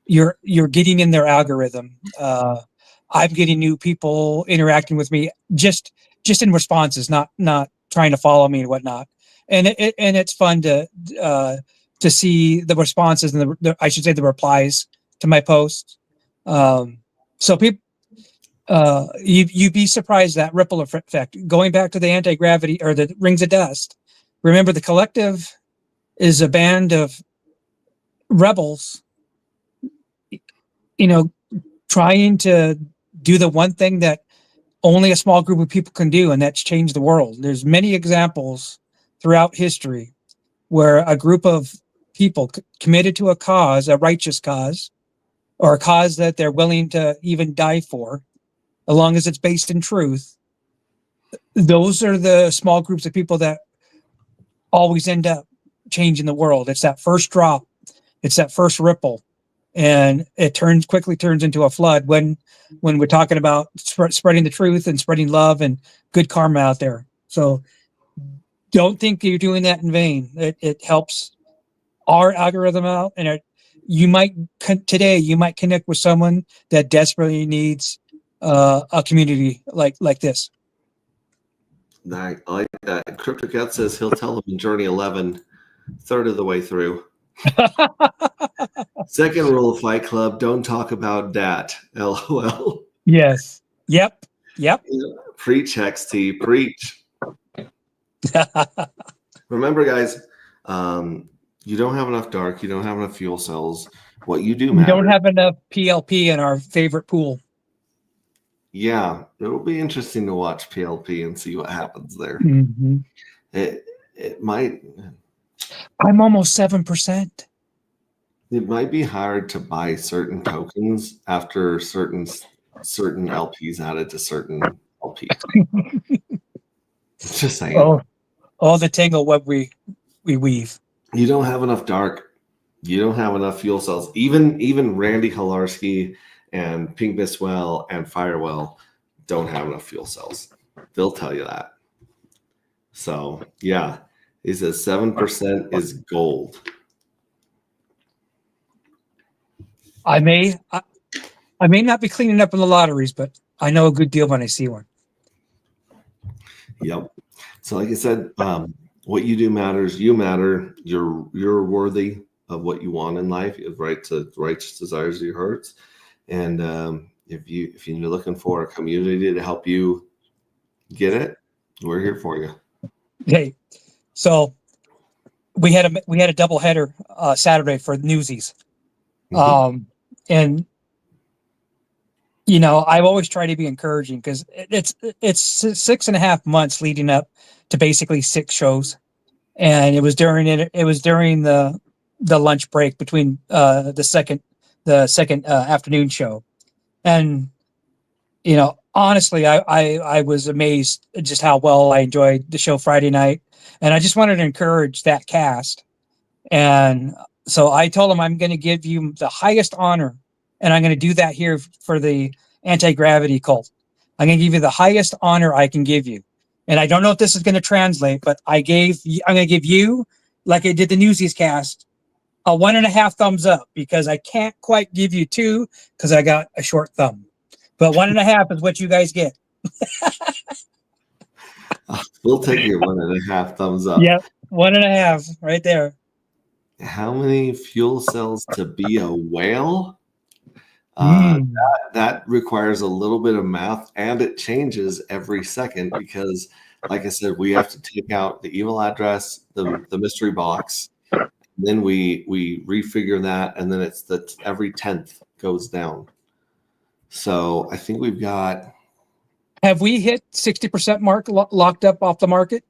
you're getting in their algorithm. I'm getting new people interacting with me just in responses, not trying to follow me and whatnot. And it's fun to see the responses and I should say the replies to my posts. So people. You'd be surprised that ripple effect. Going back to the anti-gravity or the rings of dust. Remember, the collective is a band of rebels, you know, trying to do the one thing that only a small group of people can do, and that's change the world. There's many examples throughout history where a group of people committed to a cause, a righteous cause, or a cause that they're willing to even die for, as long as it's based in truth. Those are the small groups of people that always end up changing the world. It's that first drop, it's that first ripple, and it quickly turns into a flood when we're talking about spreading the truth and spreading love and good karma out there. So don't think you're doing that in vain. It helps our algorithm out, and you might connect with someone that desperately needs a community like this. I like that. Crypto Cat says he'll tell them in Journey 11, third of the way through. Second rule of Fight Club: don't talk about dat. LOL. Yes. Yep. Preach, XT, preach. Remember, guys, you don't have enough dark. You don't have enough fuel cells. What you do matters. We don't have enough PLP in our favorite pool. Yeah, it'll be interesting to watch PLP and see what happens there. Mm-hmm. It might. I'm almost 7%. It might be hard to buy certain tokens after certain LPs added to certain LPs. Just saying. All the tangle web we weave. You don't have enough dark. You don't have enough fuel cells. Even Randy Halarski and Pink Biswell and Firewell don't have enough fuel cells. They'll tell you that. So yeah, he says 7% is gold. I may not be cleaning up in the lotteries, but I know a good deal when I see one. Yep. So like I said, what you do matters. You matter. You're worthy of what you want in life. You have righteous desires of your hearts. And if you're looking for a community to help you get it, we're here for you. Hey, so we had a double header Saturday for Newsies, and you know I've always tried to be encouraging because it's 6.5 months leading up to basically 6 shows, and it was during the lunch break between the second afternoon show. And, you know, honestly, I was amazed at just how well I enjoyed the show Friday night. And I just wanted to encourage that cast. And so I told them I'm going to give you the highest honor. And I'm going to do that here for the anti-gravity cult. I'm going to give you the highest honor I can give you. And I don't know if this is going to translate, but I'm going to give you, like I did the Newsies cast, a 1.5 thumbs up, because I can't quite give you 2 because I got a short thumb. But 1.5 is what you guys get. We'll take your 1.5 thumbs up. Yep, 1.5 right there. How many fuel cells to be a whale? Mm. That requires a little bit of math, and it changes every second because, like I said, we have to take out the email address, the mystery box, then we refigure that, and then it's every 10th goes down. So I think we've got. Have we hit 60% mark locked up off the market?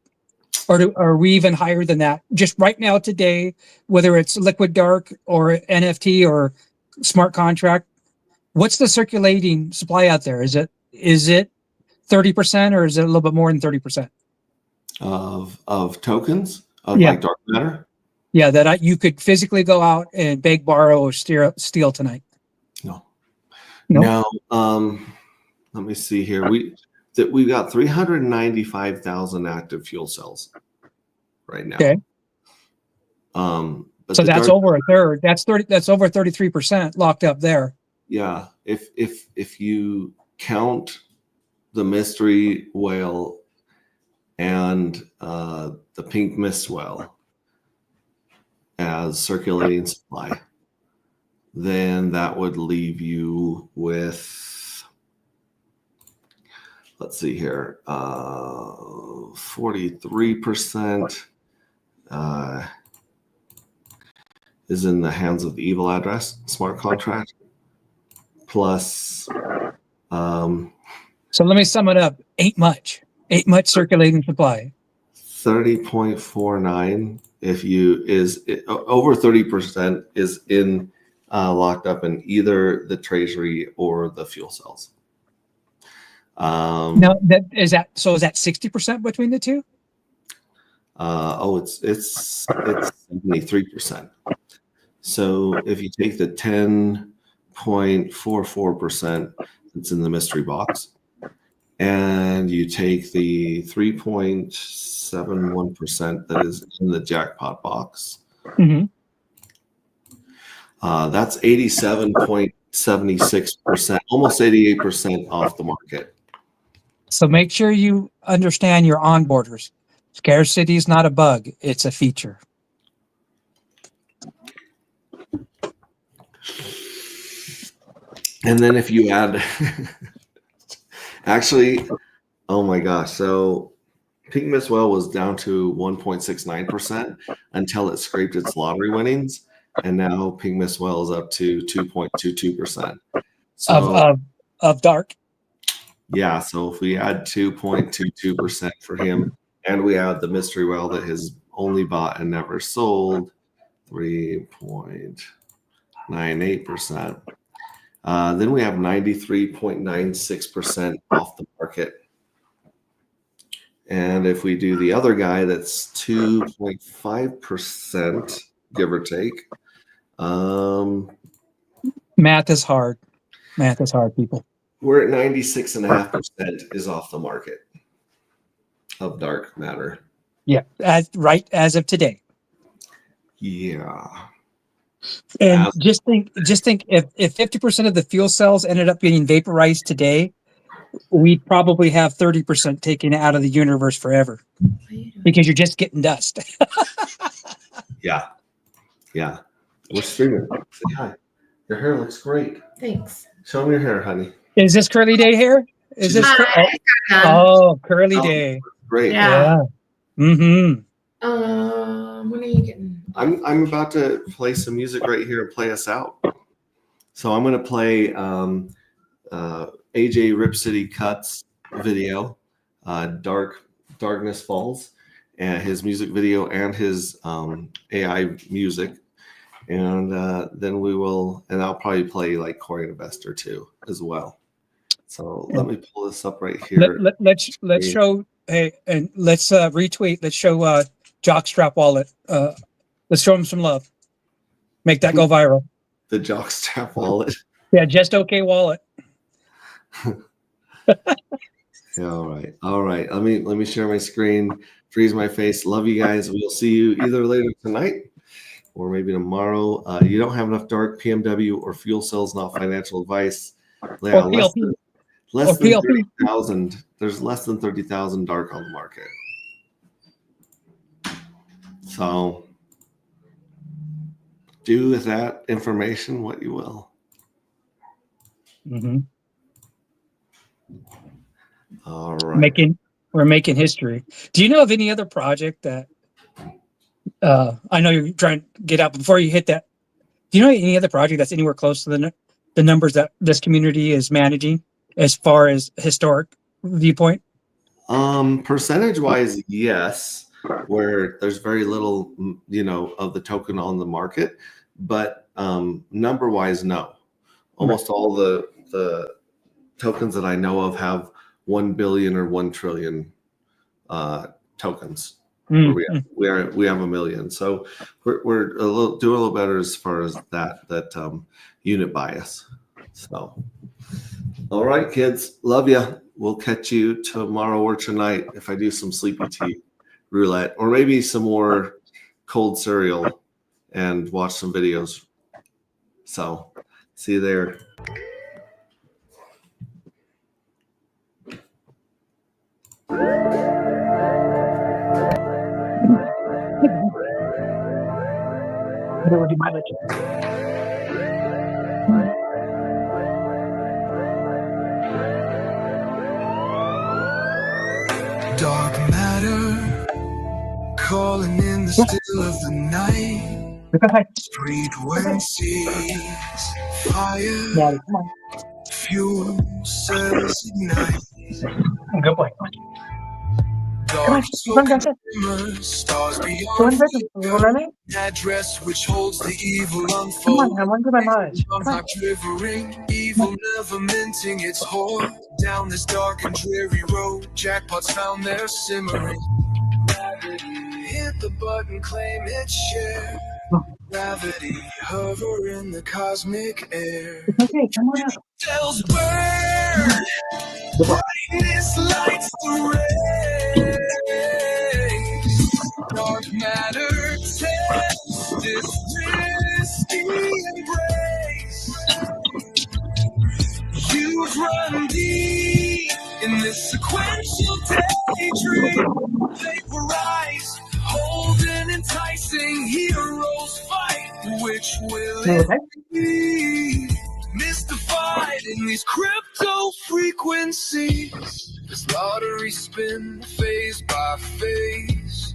Or are we even higher than that? Just right now today, whether it's liquid dark or NFT or smart contract, what's the circulating supply out there? Is it 30% or is it a little bit more than 30%? Of tokens of Yeah. like dark matter? Yeah, that you could physically go out and beg, borrow, or steal tonight. No. No? No. Let me see here. We've got 395,000 active fuel cells right now. Okay. But So the that's dark- over a third. That's over 33% locked up there. Yeah. If you count the mystery whale and the pink mist whale as circulating supply, then that would leave you with, let's see here, 43% is in the hands of the evil address smart contract, plus So let me sum it up. Ain't much circulating supply. 30.49 over 30% is in locked up in either the treasury or the fuel cells. Now is that 60% between the two? It's 73%. So if you take the 10.44% that's in the mystery box, and you take the 3.71% that is in the jackpot box, Mm-hmm. that's 87.76%, almost 88% off the market. So make sure you understand your onboarders. Scarcity is not a bug; it's a feature. And then if you add, actually, oh my gosh, so Pink Miss Well was down to 1.69% until it scraped its lottery winnings, and now Pink Miss Well is up to 2.22%. So Of dark. yeah, so if we add 2.22% for him, and we add the mystery well that has only bought and never sold, 3.98%. Then we have 93.96% off the market. And if we do the other guy, that's 2.5%, give or take. Math is hard. Math is hard, people. We're at 96.5% is off the market of dark matter. Yeah, as of today. Yeah. And just think if 50% of the fuel cells ended up getting vaporized today, we'd probably have 30% taken out of the universe forever because you're just getting dust. Yeah. Yeah. We're streaming. Say hi. Your hair looks great. Thanks. Show me your hair, honey. Is this curly day hair? Is this curly day? Great. Yeah. Mm-hmm. When are you getting? I'm about to play some music right here and play us out. So I'm going to play AJ Rip City Cuts video, Darkness Falls, and his music video and his AI music. And then I'll probably play like Cory and Vester too as well. So let me pull this up right Let, here. let, let's show, hey, and let's retweet. Let's show Jockstrap wallet. Let's show him some love. Make that go viral. The Jockstrap wallet. Yeah, just okay wallet. Yeah, all right. Let me share my screen, freeze my face. Love you guys. We'll see you either later tonight or maybe tomorrow. You don't have enough dark PMW or fuel cells, not financial advice. Yeah, Or PLP. less Or than PLP. 30,000. There's less than 30,000 dark on the market. So do with that information what you will. Mm-hmm. All right. We're making history. Do you know of any other project that I know you're trying to get out before you hit that? Do you know any other project that's anywhere close to the numbers that this community is managing as far as historic viewpoint? Percentage wise, yes, where there's very little, of the token on the market, but number wise, no. Almost all the tokens that I know of have 1 billion or 1 trillion tokens. Mm-hmm. We have a million, so we're doing a little better as far as that unit bias. So, all right, kids, love you. We'll catch you tomorrow or tonight if I do some sleepy tea roulette or maybe some more cold cereal and watch some videos. So, see you there. Dark matter calling in the still of the night. Frequencies, fire, fuel cells ignite. Good boy. Dark token glimmer, stars beyond flicker. Address which holds the evil unfold. Not quivering, evil never minting its hoard. Down this dark and dreary road, jackpots found their simmering. Hit the button, claim its share. Gravity hover in the cosmic air. Cells burn, brightness lights the rays. Dark matter tests this risky embrace. You've run deep in this sequential daydream. Vaporize, hold an enticing heroes fight. Which will it be? Mystified in these crypto frequencies. This lottery spin phase by phase.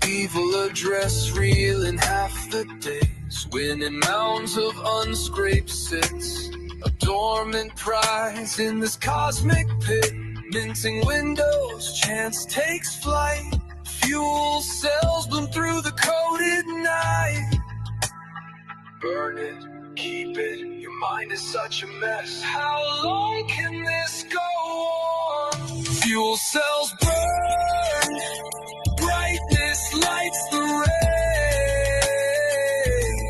Evil address real in half the days. Winning mounds of unscraped sits. A dormant prize in this cosmic pit. Minting windows, chance takes flight. Fuel cells bloom through the coded night. Burn it, keep it, your mind is such a mess. How long can this go on? Fuel cells burn, brightness lights the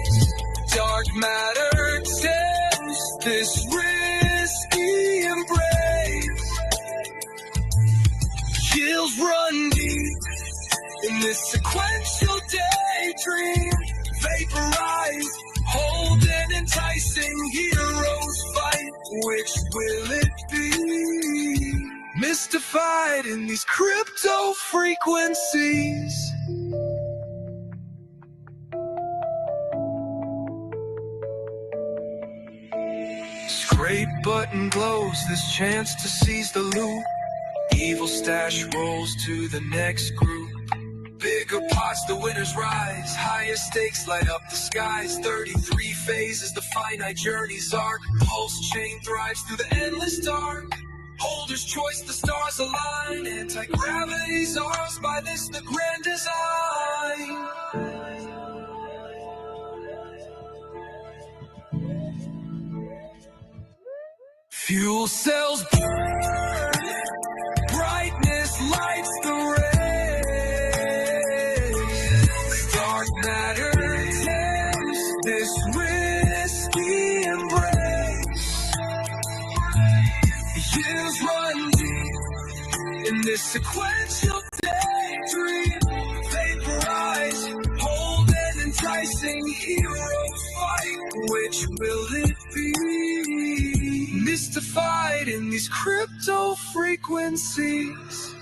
rays. Dark matter tempts this risky embrace. Chills run deep in this sequential daydream. Vaporize, hold an enticing heroes fight. Which will it be? Mystified in these crypto frequencies. Scrape button glows, this chance to seize the loot. Evil stash rolls to the next group. Bigger pots, the winners rise. Higher stakes light up the skies. 33 phases, the finite journey's arc. Pulse chain thrives through the endless dark. Holder's choice, the stars align. Anti-gravity's ours, by this the grand design. Fuel cells burn, brightness lights the rays. Dark matter tempts this risky embrace. Years run deep in this sequential daydream. Vaporize, hold and enticing heroes fight. Which will it be? Mystified in these crypto frequencies.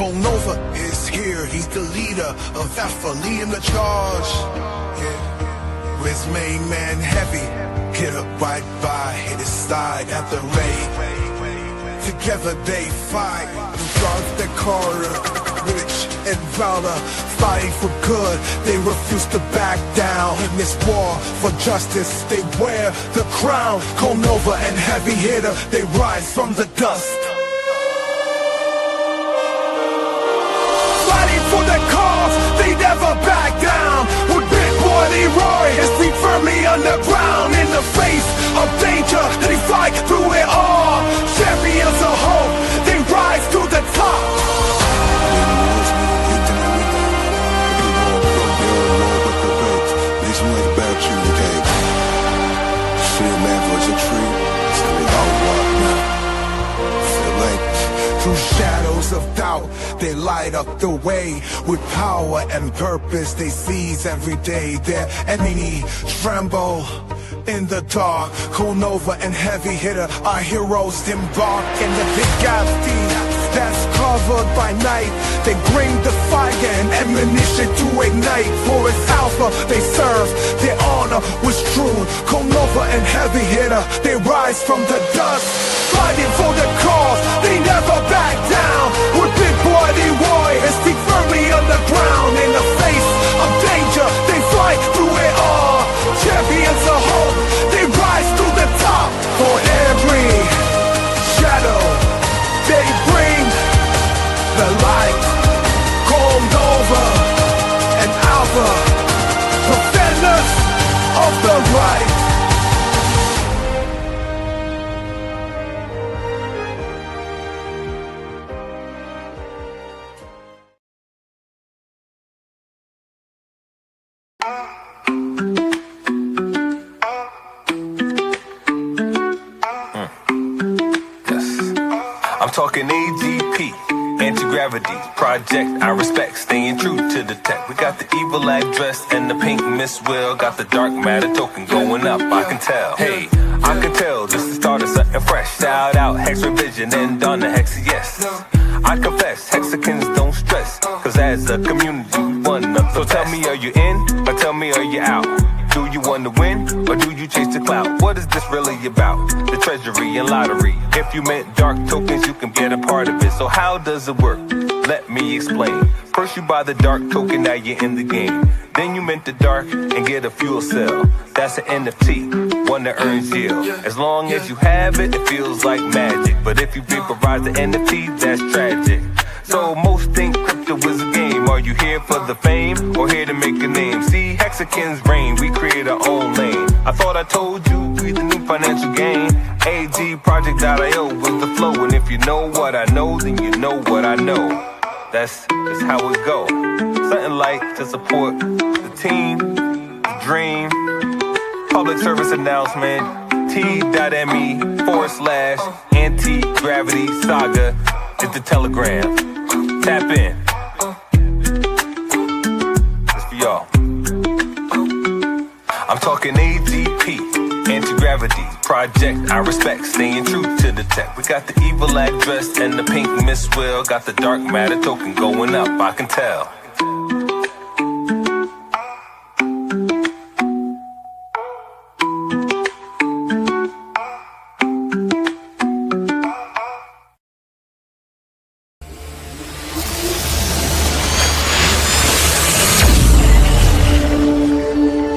Nova is here, he's the leader of Alpha, leading the charge. Yeah. With main man heavy, hit up right by, hit his side at the raid. Together they fight, guards their corner, rich and valor, fighting for good. They refuse to back down in this war for justice. They wear the crown. Nova and heavy hitter, they rise from the dust. For the cause, they never back down. With Big Boy Leroy, his feet firmly underground. In the face of danger, they fight through it all. Champions of hope, they rise to the top. Through shadows of doubt, they light up the way. With power and purpose, they seize every day. Their enemy tremble in the dark. Nova and heavy hitter, our heroes embark in the big galaxy that's covered by night. They bring the fire and ammunition to ignite. For its Alpha they serve, their honor was true. Nova and heavy hitter, they rise from the dust. Fighting for the cause, they never back down. With Big Boy Leroy, his feet firmly on the ground. In the face of danger, they fight through it all. Champions of hope, they rise to the top. For every shadow, they bring the light. Nova and Alpha, defenders of the right. Anti-gravity, project I respect, staying true to the tech. We got the evil address and the pink Miss Will. Got the dark matter token going up, I can tell. Hey, I can tell this is the start of something fresh. Shout out Hex Revision and Donna Hex, yes. I confess, Hexicans don't stress, cause as a community, we one of the So tell me, are you in, or tell me, are you out? Do you want to win, or do you chase the clout? What is this really about? The treasury and lottery. If you meant dark tokens, you can get a part of it. So how does it work? Let me explain. First you buy the dark token, now you're in the game. Then you mint the dark and get a fuel cell. That's an NFT, one that earns yield. As long as you have it, it feels like magic. But if you vaporize the NFT, that's tragic. So most think crypto is a game. Are you here for the fame or here to make a name? See, Hexicans reign, we create our own lane. I thought I told you we the new financial gain. AGProject.io was the flow. And if you know what I know, then you know what I know. That's how it go. Something like to support the team, the dream. Public service announcement. T.me/anti-gravity saga is the telegram. Tap in. This for y'all. I'm talking AGP, anti-gravity, project I respect, staying true to the tech. We got the evil address and the pink Miss Will. Got the dark matter token going up, I can tell.